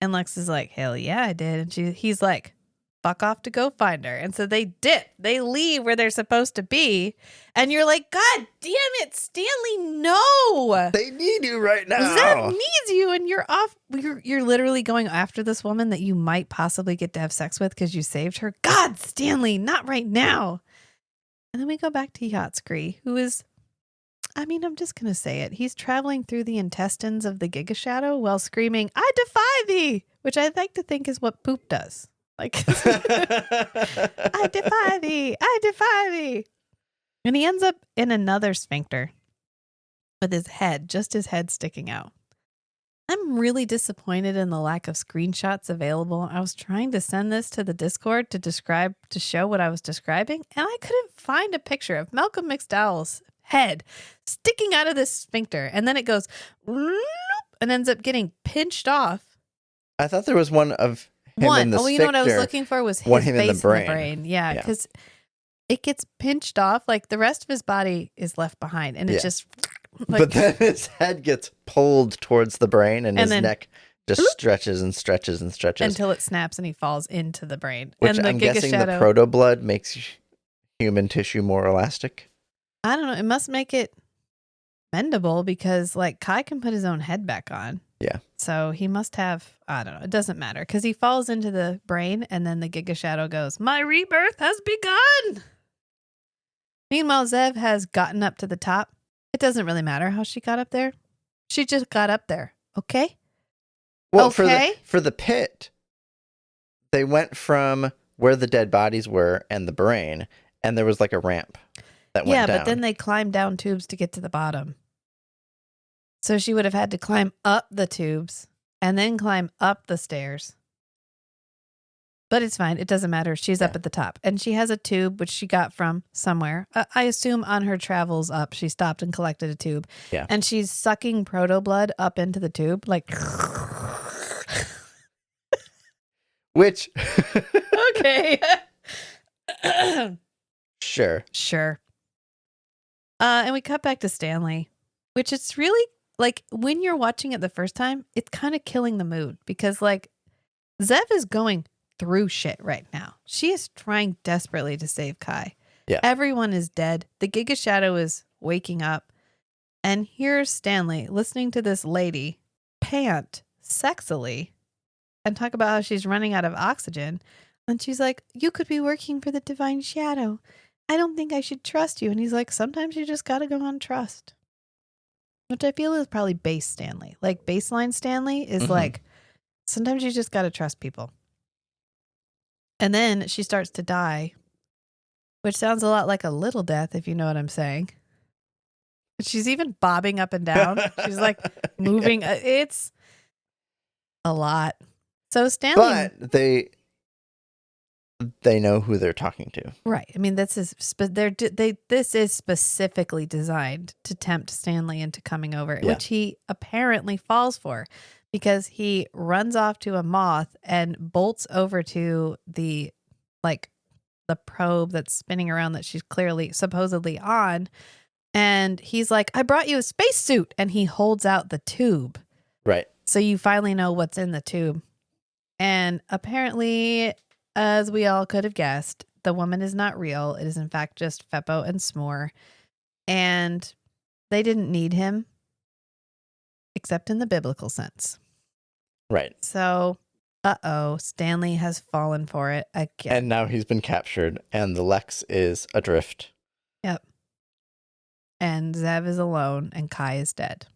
S4: And Lexx is like, hell yeah, I did. And he's like, fuck off to go find her. And so they dip. They leave where they're supposed to be. And you're like, God damn it, Stanley, no.
S3: They need you right now.
S4: Zev needs you, and you're off. You're literally going after this woman that you might possibly get to have sex with because you saved her. God, Stanley, not right now. And then we go back to Yatskree, who is, I mean, I'm just going to say it. He's traveling through the intestines of the Giga Shadow while screaming, I defy thee, which I like to think is what poop does. Like, I defy thee. I defy thee. And he ends up in another sphincter with his head, just his head sticking out. I'm really disappointed in the lack of screenshots available. I was trying to send this to the Discord to show what I was describing, and I couldn't find a picture of Malcolm McDowell's head sticking out of this sphincter. And then it goes and ends up getting pinched off.
S3: I thought there was one of him in the
S4: you know what I was looking for was his
S3: him
S4: face
S3: in the brain.
S4: Yeah, because it gets pinched off. Like the rest of his body is left behind, and it just. Like,
S3: but then his head gets pulled towards the brain, and his neck just stretches and stretches and stretches
S4: until it snaps and he falls into the brain.
S3: Which
S4: and
S3: I'm guessing the proto blood makes human tissue more elastic.
S4: I don't know. It must make it mendable because, like, Kai can put his own head back on.
S3: Yeah.
S4: So he must have. I don't know. It doesn't matter because he falls into the brain, and then the Giga Shadow goes, "My rebirth has begun." Meanwhile, Zev has gotten up to the top. It doesn't really matter how she got up there. She just got up there. Okay?
S3: Well,
S4: okay?
S3: for the pit, they went from where the dead bodies were and the brain, and there was like a ramp that went down.
S4: Yeah, but then they climbed down tubes to get to the bottom. So she would have had to climb up the tubes and then climb up the stairs. But it's fine. It doesn't matter. She's up at the top. And she has a tube, which she got from somewhere. I assume on her travels up, she stopped and collected a tube.
S3: Yeah.
S4: And she's sucking proto blood up into the tube. Like.
S3: Which.
S4: Okay.
S3: Sure.
S4: And we cut back to Stanley, which it's really, like, when you're watching it the first time, it's kind of killing the mood. Because, like, Zev is going through shit right now. She is trying desperately to save Kai.
S3: Yeah.
S4: Everyone is dead. The Giga Shadow is waking up. And here's Stanley listening to this lady pant sexily and talk about how she's running out of oxygen. And she's like, you could be working for the Divine Shadow. I don't think I should trust you. And he's like, sometimes you just got to go on trust. Which I feel is probably base Stanley. Like baseline Stanley is like, sometimes you just got to trust people. And then she starts to die, which sounds a lot like a little death, if you know what I'm saying. She's even bobbing up and down. She's like moving. It's a lot. So Stanley.
S3: But they know who they're talking to.
S4: Right. I mean, this is specifically designed to tempt Stanley into coming over, which he apparently falls for. Because he runs off to a moth and bolts over to the probe that's spinning around that she's clearly supposedly on. And he's like, I brought you a spacesuit. And he holds out the tube.
S3: Right.
S4: So you finally know what's in the tube. And apparently, as we all could have guessed, the woman is not real. It is in fact just Feppo and S'more. And they didn't need him, except in the biblical sense.
S3: Right.
S4: So, Stanley has fallen for it again.
S3: And now he's been captured, and the Lexx is adrift.
S4: Yep. And Zev is alone, and Kai is dead.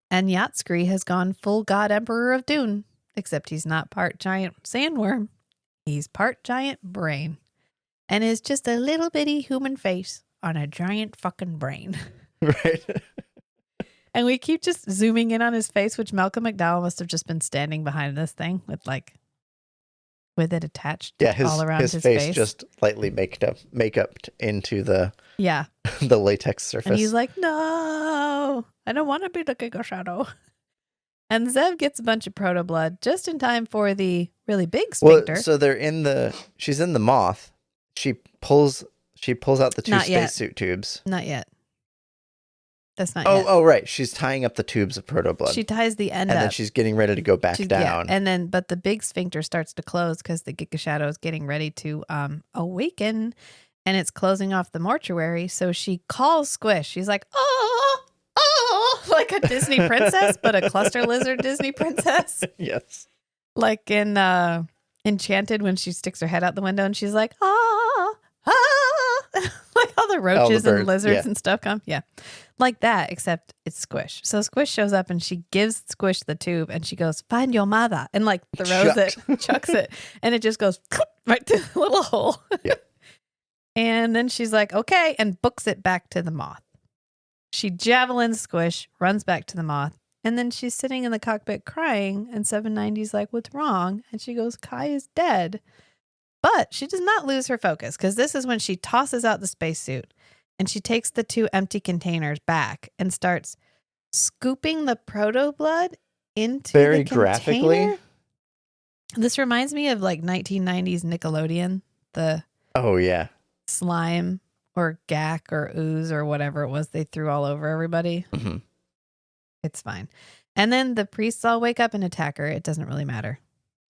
S4: And Yatskri has gone full God Emperor of Dune, except he's not part giant sandworm. He's part giant brain. And is just a little bitty human face on a giant fucking brain.
S3: Right.
S4: And we keep just zooming in on his face, which Malcolm McDowell must have just been standing behind this thing with it attached all around his face.
S3: Just lightly make-upped into the the latex surface.
S4: And he's like, no, I don't want to be the Giga Shadow. And Zev gets a bunch of proto blood just in time for the really big sphincter.
S3: Well, so she's in the moth. She pulls out the two spacesuit tubes.
S4: Not yet. That's not yet.
S3: Oh, right. She's tying up the tubes of proto blood.
S4: She ties the end
S3: and
S4: up.
S3: then she's getting ready to go back down.
S4: Yeah. But the big sphincter starts to close because the Giga Shadow is getting ready to awaken, and it's closing off the mortuary. So she calls Squish. She's like, oh, like a Disney princess, but a cluster lizard Disney princess.
S3: Yes.
S4: Like in Enchanted when she sticks her head out the window and she's like, like all the roaches and lizards and stuff come. Yeah. Like that, except it's Squish. So Squish shows up and she gives Squish the tube and she goes, find your mother. And like throws chucks it. And it just goes right to the little hole.
S3: Yeah.
S4: And then she's like, okay, and books it back to the moth. She javelins Squish, runs back to the moth. And then she's sitting in the cockpit crying. And 790's like, what's wrong? And she goes, Kai is dead. But she does not lose her focus because this is when she tosses out the spacesuit and she takes the two empty containers back and starts scooping the proto blood into
S3: very
S4: the container.
S3: Graphically.
S4: This reminds me of like 1990s Nickelodeon, the slime or gack or ooze or whatever it was they threw all over everybody.
S3: Mm-hmm.
S4: It's fine. And then the priests all wake up and attack her. It doesn't really matter.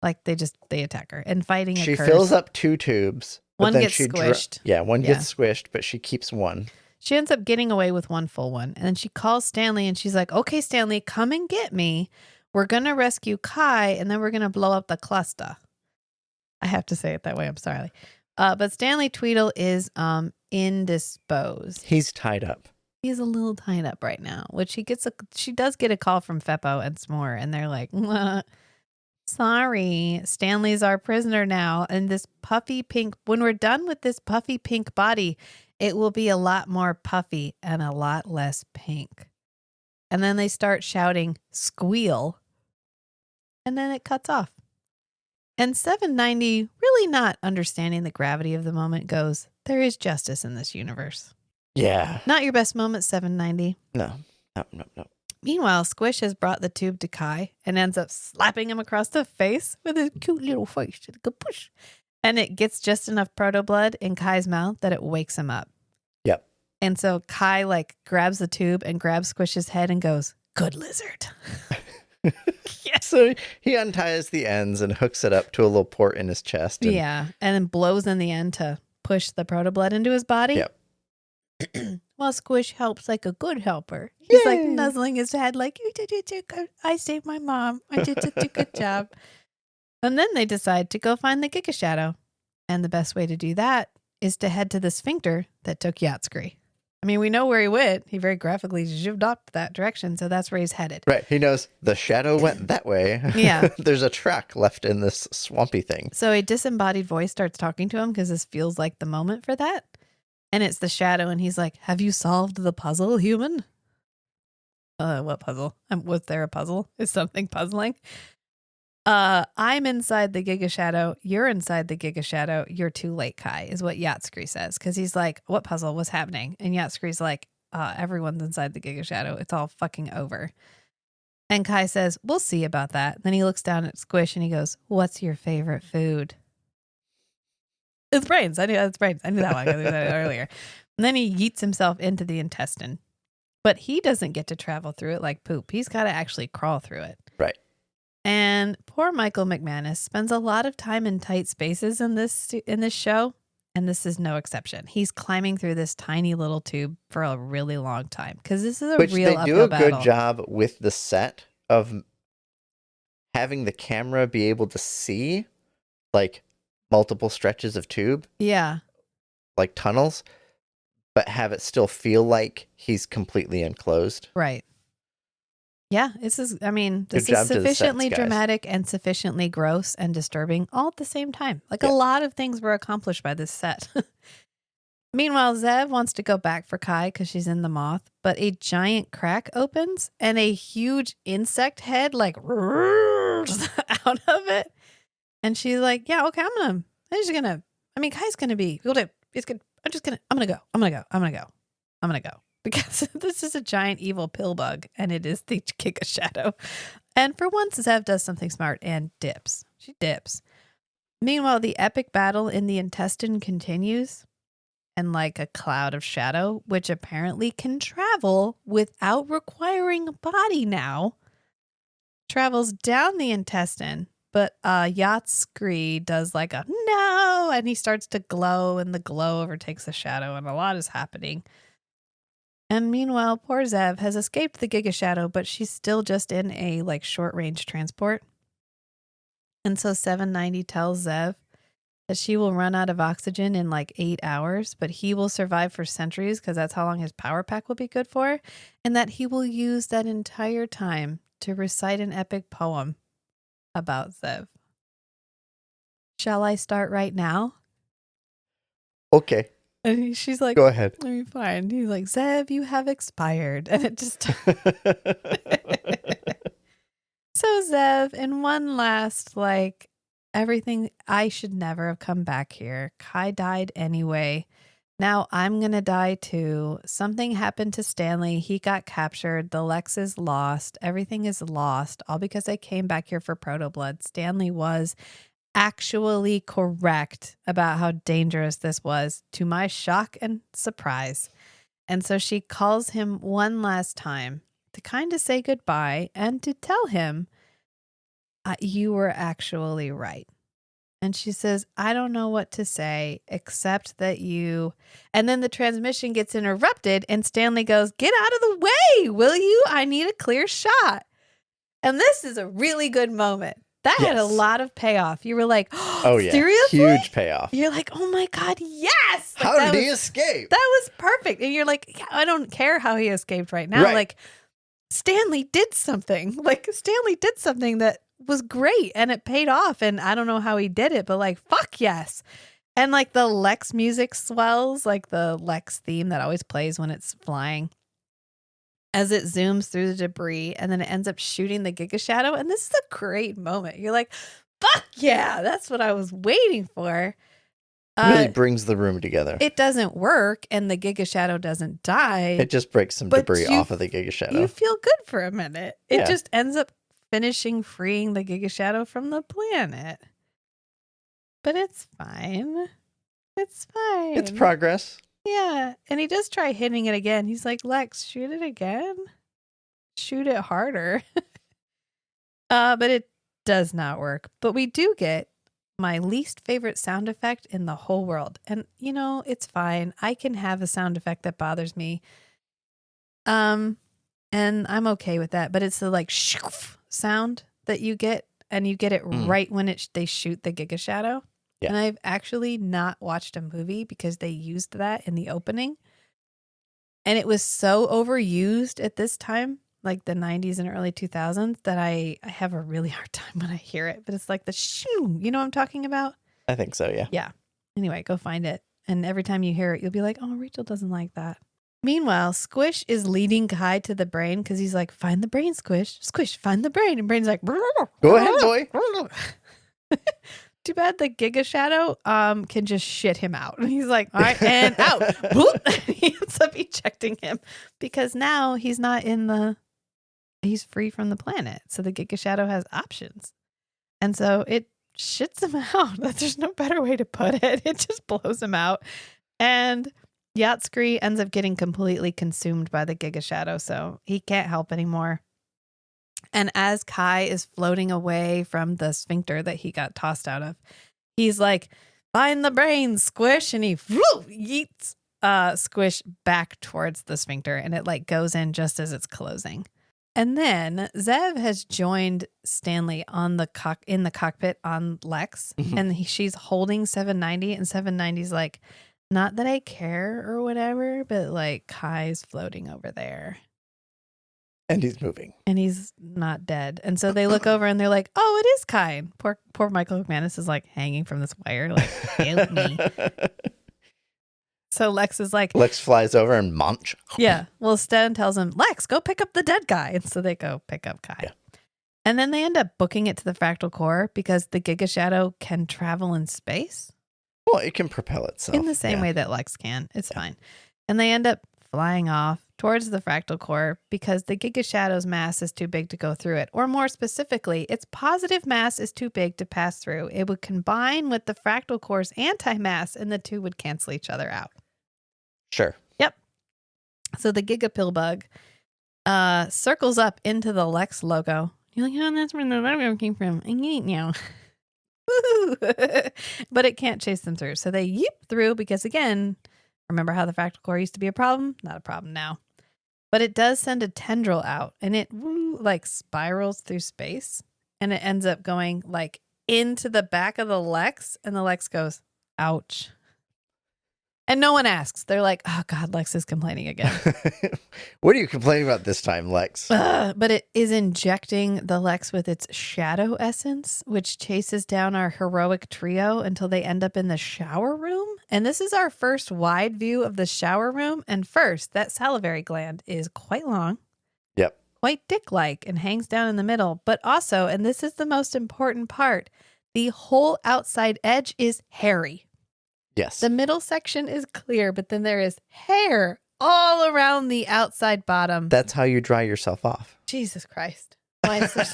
S4: Like they attack her and fighting occurs.
S3: She fills up two tubes.
S4: One gets squished.
S3: One gets squished, but she keeps one.
S4: She ends up getting away with one full one. And then she calls Stanley and she's like, okay, Stanley, come and get me. We're going to rescue Kai and then we're going to blow up the cluster. I have to say it that way. I'm sorry. But Stanley Tweedle is indisposed.
S3: He's tied up.
S4: He's a little tied up right now, which she does get a call from Feppo and S'more. And they're like, sorry, Stanley's our prisoner now. And this puffy pink, when we're done with this puffy pink body, it will be a lot more puffy and a lot less pink. And then they start shouting, squeal. And then it cuts off. And 790, really not understanding the gravity of the moment, goes, there is justice in this universe.
S3: Yeah.
S4: Not your best moment, 790.
S3: No.
S4: Meanwhile, Squish has brought the tube to Kai and ends up slapping him across the face with his cute little face. Push. And it gets just enough proto blood in Kai's mouth that it wakes him up.
S3: Yep.
S4: And so Kai grabs the tube and grabs Squish's head and goes, good lizard.
S3: Yes. So he unties the ends and hooks it up to a little port in his chest. And
S4: and then blows in the end to push the proto blood into his body.
S3: Yep.
S4: While Squish helps like a good helper. He's like nuzzling his head like, I saved my mom. I did such a good job. And then they decide to go find the Giga Shadow. And the best way to do that is to head to the sphincter that took Yatskri. I mean, we know where he went. He very graphically zoomed up that direction. So that's where he's headed.
S3: Right. He knows the shadow went that way.
S4: Yeah.
S3: There's a track left in this swampy thing.
S4: So a disembodied voice starts talking to him because this feels like the moment for that. And it's the shadow, and he's like, have you solved the puzzle, human? What puzzle? Was there a puzzle? Is something puzzling? I'm inside the Giga Shadow. You're inside the Giga Shadow. You're too late, Kai, is what Yatskri says. Because he's like, what puzzle? What's happening? And Yatskri's like, everyone's inside the Giga Shadow. It's all fucking over. And Kai says, we'll see about that. Then he looks down at Squish, and he goes, what's your favorite food? It's brains. I knew that's brains. I knew that one because I said it earlier. And then he yeets himself into the intestine. But he doesn't get to travel through it like poop. He's got to actually crawl through it.
S3: Right.
S4: And poor Michael McManus spends a lot of time in tight spaces in this show. And this is no exception. He's climbing through this tiny little tube for a really long time because this is a
S3: Which
S4: real
S3: they do
S4: uphill
S3: a good
S4: battle.
S3: job with the set of having the camera be able to see like multiple stretches of tube,
S4: Yeah.
S3: like tunnels, but have it still feel like he's completely enclosed.
S4: Right. Yeah, this is
S3: Good job to the sets,
S4: sufficiently
S3: guys.
S4: dramatic and sufficiently gross and disturbing all at the same time. Like
S3: Yeah.
S4: a lot of things were accomplished by this set. Meanwhile, Zev wants to go back for Kai because she's in the moth, but a giant crack opens and a huge insect head like roars out of it. And she's like, yeah, okay, Kai's gonna be, I'm gonna go. Because this is a giant evil pill bug, and it is the Giga Shadow. And for once, Zev does something smart and dips. She dips. Meanwhile, the epic battle in the intestine continues, and like a cloud of shadow, which apparently can travel without requiring a body now, travels down the intestine. But Yatskri does like a no, and he starts to glow, and the glow overtakes the shadow, and a lot is happening. And meanwhile, poor Zev has escaped the Giga Shadow, but she's still just in a like short range transport. And so 790 tells Zev that she will run out of oxygen in like 8 hours, but he will survive for centuries because that's how long his power pack will be good for. And that he will use that entire time to recite an epic poem about Zev. Shall I start right now?
S3: Okay,
S4: And she's like,
S3: go ahead.
S4: fine. He's like, Zev, you have expired. And it just... So Zev, in one last, like, everything, I should never have come back here. Kai died anyway. Now I'm going to die too. Something happened to Stanley. He got captured. The Lexx is lost. Everything is lost. All because I came back here for Protoblood. Stanley was actually correct about how dangerous this was, to my shock and surprise. And so she calls him one last time to kind of say goodbye and to tell him, you were actually right. And she says, I don't know what to say except that you... And then the transmission gets interrupted and Stanley goes, get out of the way, will you? I need a clear shot. And this is a really good moment. That had a lot of payoff. You were like, oh
S3: yeah.
S4: seriously?
S3: Huge payoff.
S4: You're like, oh my God, yes! Like,
S3: How did he escape?
S4: That was perfect. And you're like, yeah, I don't care how he escaped right now.
S3: Right.
S4: Like, Stanley did something. Like, Stanley did something that was great and it paid off. And I don't know how he did it, but like, fuck yes. And like the Lexx music swells, like the Lexx theme that always plays when it's flying, as it zooms through the debris, and then it ends up shooting the Giga Shadow. And this is a great moment. You're like, fuck yeah, that's what I was waiting for.
S3: Really brings the room together.
S4: It doesn't work, and the Giga Shadow doesn't die.
S3: It just breaks some
S4: But
S3: debris off of the Giga Shadow.
S4: You feel good for a minute. It
S3: Yeah.
S4: just ends up finishing freeing the Giga Shadow from the planet. But it's fine. It's fine.
S3: It's progress.
S4: Yeah. And he does try hitting it again. He's like, Lexx, shoot it again. Shoot it harder. But it does not work. But we do get my least favorite sound effect in the whole world. And, you know, it's fine. I can have a sound effect that bothers me. And I'm okay with that. But it's the like shoof sound that you get. And you get it right when they shoot the Giga Shadow.
S3: Yeah.
S4: And I've actually not watched a movie because they used that in the opening. And it was so overused at this time, like the 90s and early 2000s, that I have a really hard time when I hear it. But it's like the shoo. You know what I'm talking about?
S3: I think so, yeah.
S4: Yeah. Anyway, go find it. And every time you hear it, you'll be like, oh, Rachel doesn't like that. Meanwhile, Squish is leading Kai to the brain because he's like, find the brain, Squish. Squish, find the brain. And Brain's like,
S3: Go ahead, boy.
S4: Too bad the Giga Shadow can just shit him out. And he's like, all right, and out. Whoop. He ends up ejecting him because now he's free from the planet. So the Giga Shadow has options. And so it shits him out. There's no better way to put it. It just blows him out. And Yatskri ends up getting completely consumed by the Giga Shadow. So he can't help anymore. And as Kai is floating away from the sphincter that he got tossed out of, he's like, Find the brain, Squish. And he yeets Squish back towards the sphincter, and it like goes in just as it's closing. And then Zev has joined Stanley on the in the cockpit on Lexx, and she's holding 790, and 790's like, not that I care or whatever, but like Kai's floating over there.
S3: And he's moving. And
S4: he's not dead. And so they look over and they're like, oh, it is Kai. And poor Michael McManus is like hanging from this wire, like, help me. So Lexx is like...
S3: Lexx flies over and munch.
S4: Yeah. Well, Stan tells him, Lexx, go pick up the dead guy. And so they go pick up Kai. Yeah. And then they end up booking it to the fractal core because the Giga Shadow can travel in space.
S3: Well, it can propel itself.
S4: In the same way that Lexx can. It's fine. And they end up flying off towards the fractal core because the Giga Shadow's mass is too big to go through it. Or more specifically, its positive mass is too big to pass through. It would combine with the fractal core's anti-mass and the two would cancel each other out.
S3: Sure.
S4: Yep. So the Giga Pill Bug circles up into the Lexx logo. You're like, oh, that's where the logo came from. Now. But it can't chase them through. So they yeep through because, again, remember how the fractal core used to be a problem? Not a problem now. But it does send a tendril out, and it like spirals through space, and it ends up going like into the back of the Lexx, and the Lexx goes, ouch. And no one asks. They're like, oh, God, Lexx is complaining again.
S3: What are you complaining about this time, Lexx?
S4: But it is injecting the Lexx with its shadow essence, which chases down our heroic trio until they end up in the shower room. And this is our first wide view of the shower room. And first, that salivary gland is quite long.
S3: Yep.
S4: Quite dick-like and hangs down in the middle. But also, and this is the most important part, the whole outside edge is hairy.
S3: Yes.
S4: The middle section is clear, but then there is hair all around the outside bottom.
S3: That's how you dry yourself off.
S4: Jesus Christ. Why is this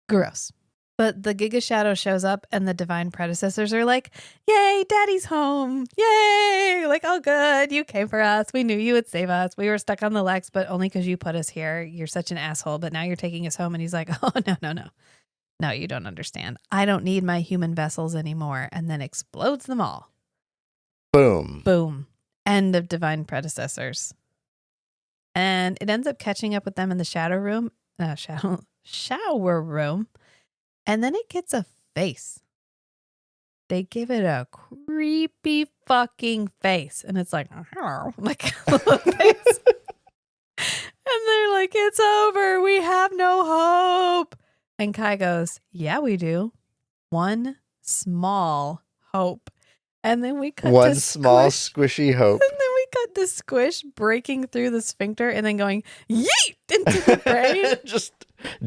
S4: gross? But the Giga Shadow shows up and the divine predecessors are like, yay, daddy's home. Yay. Like, oh, good. You came for us. We knew you would save us. We were stuck on the Lexx, but only because you put us here. You're such an asshole, but now you're taking us home. And he's like, oh, no. No, you don't understand. I don't need my human vessels anymore. And then explodes them all.
S3: Boom.
S4: Boom. End of divine predecessors. And it ends up catching up with them in the shower room. And then it gets a face. They give it a creepy fucking face. And it's like, hello. Like a little face. And they're like, it's over. We have no hope. And Kai goes, yeah, we do. One small hope. And then we cut
S3: one
S4: to
S3: small
S4: Squish.
S3: squishy hope.
S4: And then we cut to Squish breaking through the sphincter and then going yeet into the brain.
S3: Just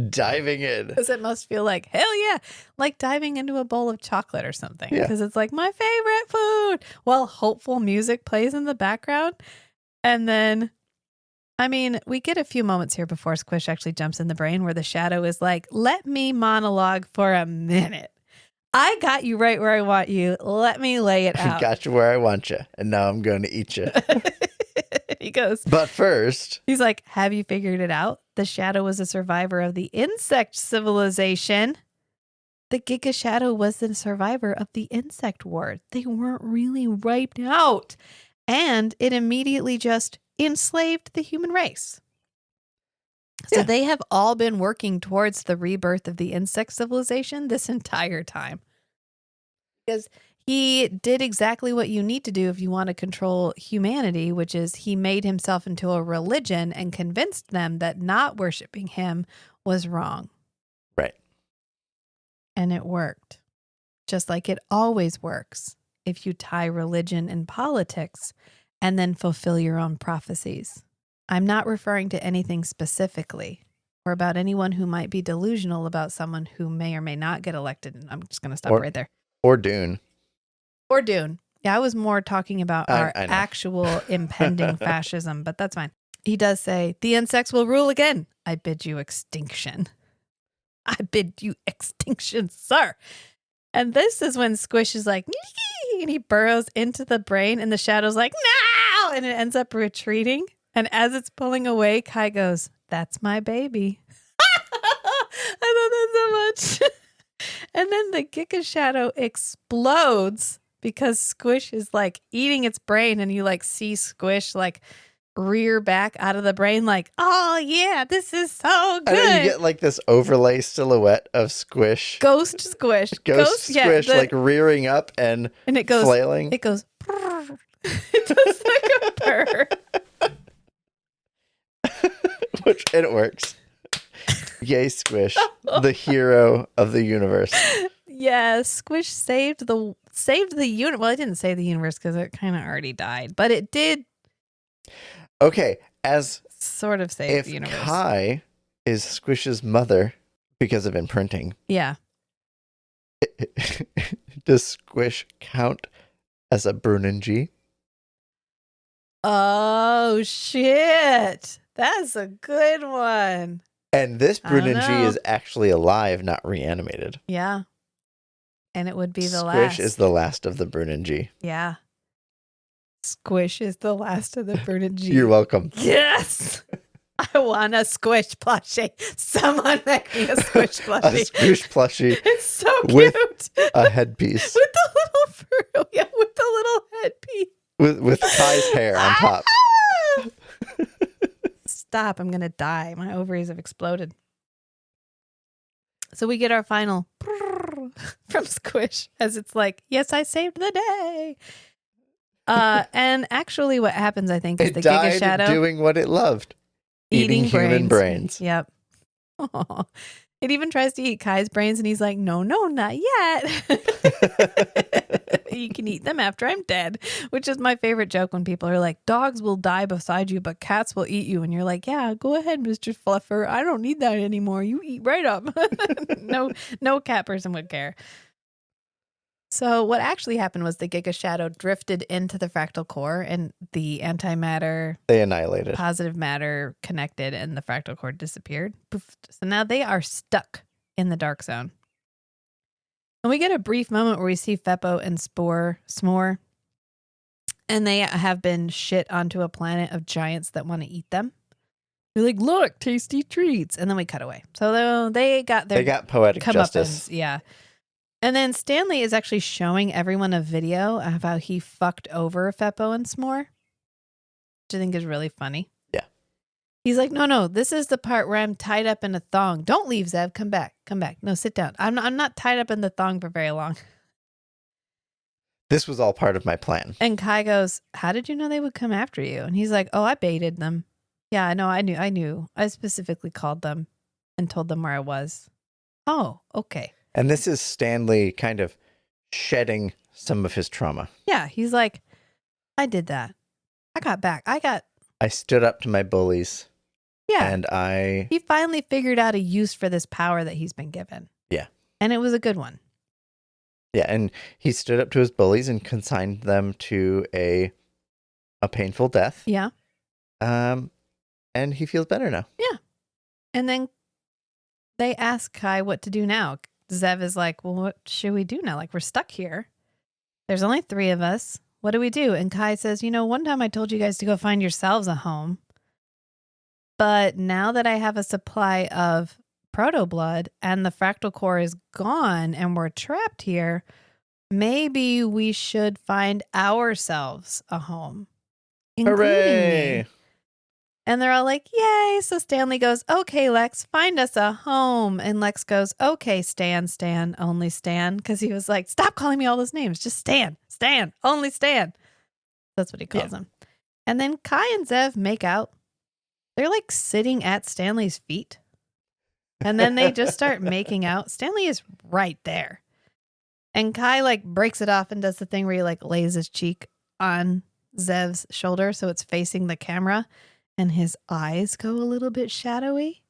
S3: diving in.
S4: Because it must feel like, hell yeah, like diving into a bowl of chocolate or something. Because it's like my favorite food. While hopeful music plays in the background. And then... I mean, we get a few moments here before Squish actually jumps in the brain where the shadow is like, let me monologue for a minute. I got you right where I want you. Let me lay it out.
S3: Got you where I want you. And now I'm going to eat you.
S4: He goes.
S3: But first.
S4: He's like, have you figured it out? The shadow was a survivor of the insect civilization. The Giga Shadow was the survivor of the insect war. They weren't really wiped out. And it immediately just enslaved the human race. So they have all been working towards the rebirth of the insect civilization this entire time. Because he did exactly what you need to do if you want to control humanity, which is he made himself into a religion and convinced them that not worshiping him was wrong.
S3: Right.
S4: And it worked. Just like it always works if you tie religion and politics and then fulfill your own prophecies. I'm not referring to anything specifically or about anyone who might be delusional about someone who may or may not get elected. And I'm just going to stop right there.
S3: Or Dune.
S4: Or Dune. Yeah, I was more talking about our actual impending fascism, but that's fine. He does say, the insects will rule again. I bid you extinction. I bid you extinction, sir. And this is when Squish is like, nee! And he burrows into the brain and the shadow's like, no! And it ends up retreating. And as it's pulling away, Kai goes, that's my baby. I love that so much. And then the Giga Shadow explodes because Squish is like eating its brain, and you like see Squish like rear back out of the brain like, oh yeah, this is so good.
S3: I know you get like this overlay silhouette of Squish.
S4: Ghost Squish.
S3: Ghost Squish like rearing up and
S4: it goes
S3: flailing.
S4: It goes purr. It does like a purr.
S3: And it works. Yay, Squish, the hero of the universe.
S4: Yeah, Squish saved the universe. Well, it didn't save the universe because it kind of already died, but it did.
S3: Okay, as
S4: sort of save the
S3: if
S4: universe.
S3: Kai is Squish's mother because of imprinting,
S4: Yeah.
S3: does Squish count as a Brunanji?
S4: Oh shit, that's a good one.
S3: And this
S4: I don't
S3: Brunanji
S4: know.
S3: is actually alive, not reanimated.
S4: Yeah, and it would be the
S3: Squish
S4: last.
S3: is the last of the Brunanji.
S4: Yeah. Squish is the last of the Brunanji.
S3: You're welcome.
S4: Yes. I want a Squish plushie. Someone make me a Squish
S3: A
S4: plushie.
S3: Squish plushie
S4: It's so
S3: with
S4: cute.
S3: a headpiece
S4: With the little fur. Yeah, with the little headpiece.
S3: with Kai's hair on top.
S4: Stop. I'm going to die. My ovaries have exploded. So we get our final from Squish as it's like, yes, I saved the day. And actually what happens, I think, is
S3: It
S4: the Giga
S3: died
S4: Shadow
S3: doing what it loved. Eating human brains.
S4: Yep. Aw. It even tries to eat Kai's brains, and he's like, no, not yet. You can eat them after I'm dead, which is my favorite joke when people are like, dogs will die beside you, but cats will eat you. And you're like, yeah, go ahead, Mr. Fluffer. I don't need that anymore. You eat right up. No cat person would care. So what actually happened was the Giga Shadow drifted into the fractal core, and the antimatter,
S3: They annihilated.
S4: positive matter connected, and the fractal core disappeared. Poof. So now they are stuck in the dark zone. And we get a brief moment where we see Feppo and S'more, and they have been shit onto a planet of giants that want to eat them. They're like, look, tasty treats. And then we cut away. So they got their
S3: They got poetic justice.
S4: comeuppance. Yeah. And then Stanley is actually showing everyone a video of how he fucked over Feppo and S'more, which I think is really funny.
S3: Yeah.
S4: He's like, no, this is the part where I'm tied up in a thong. Don't leave, Zev. Come back. No, sit down. I'm not tied up in the thong for very long.
S3: This was all part of my plan.
S4: And Kai goes, how did you know they would come after you? And he's like, oh, I baited them. Yeah, no, I knew. I specifically called them and told them where I was. Oh, okay.
S3: And this is Stanley kind of shedding some of his trauma.
S4: Yeah, he's like, I did that. I got back.
S3: I stood up to my bullies.
S4: Yeah.
S3: And
S4: He finally figured out a use for this power that he's been given.
S3: Yeah.
S4: And it was a good one.
S3: Yeah, and he stood up to his bullies and consigned them to a painful death.
S4: Yeah.
S3: And he feels better now.
S4: Yeah. And then they ask Kai what to do now. Zev is like, well, what should we do now? Like, we're stuck here. There's only 3 of us. What do we do? And Kai says, one time I told you guys to go find yourselves a home. But now that I have a supply of proto blood and the fractal core is gone and we're trapped here, maybe we should find ourselves a home. Including
S3: Hooray!
S4: me. And they're all like, yay. So Stanley goes, okay, Lexx, find us a home. And Lexx goes, okay, Stan, only Stan. Because he was like, stop calling me all those names. Just Stan, only Stan. That's what he calls him. And then Kai and Zev make out. They're like sitting at Stanley's feet. And then they just start making out. Stanley is right there. And Kai like breaks it off and does the thing where he like lays his cheek on Zev's shoulder so it's facing the camera. And his eyes go a little bit shadowy.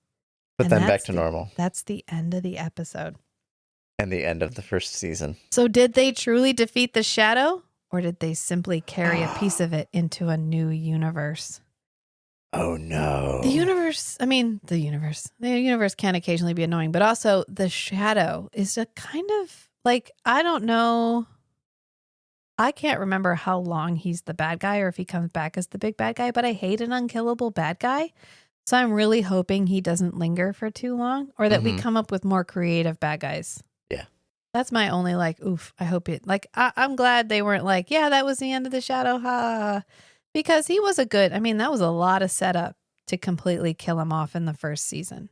S3: But
S4: And
S3: then back
S4: that's
S3: to
S4: the-
S3: normal.
S4: That's the end of the episode.
S3: And the end of the first season.
S4: So did they truly defeat the shadow? Or did they simply carry a piece of it into a new universe?
S3: Oh no.
S4: The universe can occasionally be annoying, but also the shadow is a kind of like, I don't know. I can't remember how long he's the bad guy or if he comes back as the big bad guy, but I hate an unkillable bad guy. So I'm really hoping he doesn't linger for too long or that we come up with more creative bad guys.
S3: Yeah.
S4: That's my only like, oof, I hope it, like, I'm glad they weren't like, yeah, that was the end of the Shadow, ha. Because he was that was a lot of setup to completely kill him off in the first season.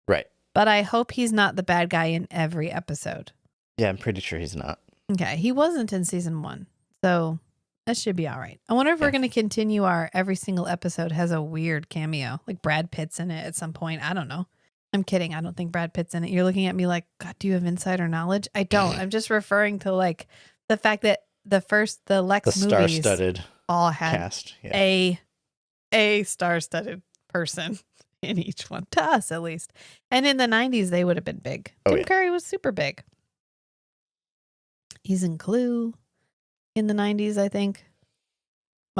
S3: Right.
S4: But I hope he's not the bad guy in every episode.
S3: Yeah, I'm pretty sure he's not.
S4: Okay, he wasn't in season 1. So that should be all right. I wonder if we're going to continue our every single episode has a weird cameo. Like Brad Pitt's in it at some point. I don't know. I'm kidding. I don't think Brad Pitt's in it. You're looking at me like, God, do you have insider knowledge? I don't. I'm just referring to like the fact that the Lexx
S3: The
S4: movies
S3: star-studded
S4: all had
S3: cast. Yeah.
S4: a star-studded person in each one, to us at least. And in the 90s, they would have been big. Tim Curry was super big. He's in Clue in the 90s, I think.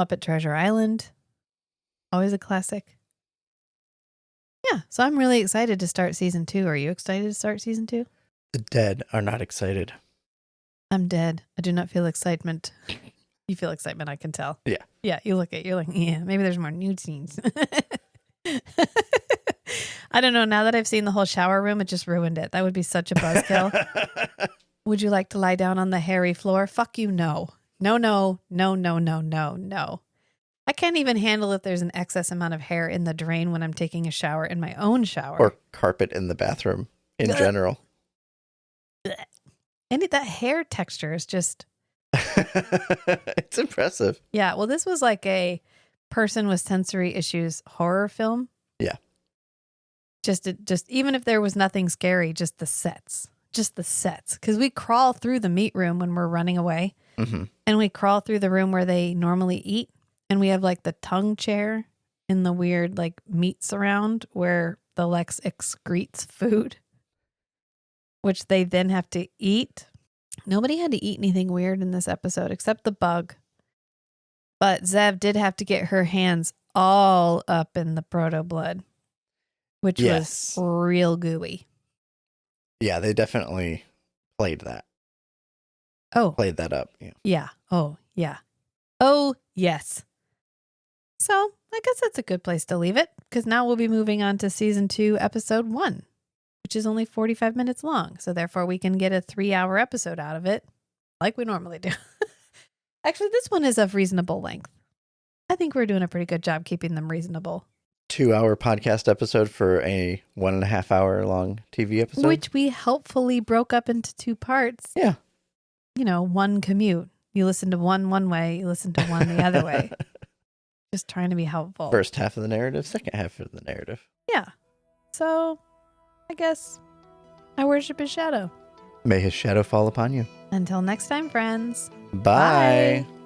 S4: Muppet Treasure Island. Always a classic. Yeah, so I'm really excited to start season 2. Are you excited to start season 2?
S3: The dead are not excited.
S4: I'm dead. I do not feel excitement. You feel excitement, I can tell.
S3: Yeah.
S4: Yeah, you're like, yeah, maybe there's more nude scenes. I don't know. Now that I've seen the whole shower room, it just ruined it. That would be such a buzzkill. Would you like to lie down on the hairy floor? Fuck you, no. No, no, no, no, no, no, no. I can't even handle if there's an excess amount of hair in the drain when I'm taking a shower in my own shower.
S3: Or carpet in the bathroom in general.
S4: And that hair texture is just...
S3: It's impressive.
S4: Yeah, well, this was like a person with sensory issues horror film.
S3: Yeah.
S4: Just even if there was nothing scary, just the sets. Because we crawl through the meat room when we're running away.
S3: Mm-hmm.
S4: And we crawl through the room where they normally eat. And we have like the tongue chair in the weird like meat surround where the Lexx excretes food, which they then have to eat. Nobody had to eat anything weird in this episode except the bug. But Zev did have to get her hands all up in the proto blood, which was real gooey.
S3: Yeah, they definitely played that.
S4: Oh.
S3: Played that up. Yeah.
S4: Yeah. Oh, yeah. Oh, yes. So I guess that's a good place to leave it because now we'll be moving on to season 2, episode 1, which is only 45 minutes long. So therefore we can get a 3-hour episode out of it like we normally do. Actually, this one is of reasonable length. I think we're doing a pretty good job keeping them reasonable.
S3: 2-hour podcast episode for a 1.5 hour long TV episode.
S4: Which we helpfully broke up into 2 parts.
S3: Yeah.
S4: You know, one commute. You listen to one way, you listen to one the other way. Just trying to be helpful.
S3: First half of the narrative, second half of the narrative.
S4: Yeah. So, I guess I worship his shadow.
S3: May his shadow fall upon you.
S4: Until next time, friends.
S3: Bye.
S4: Bye.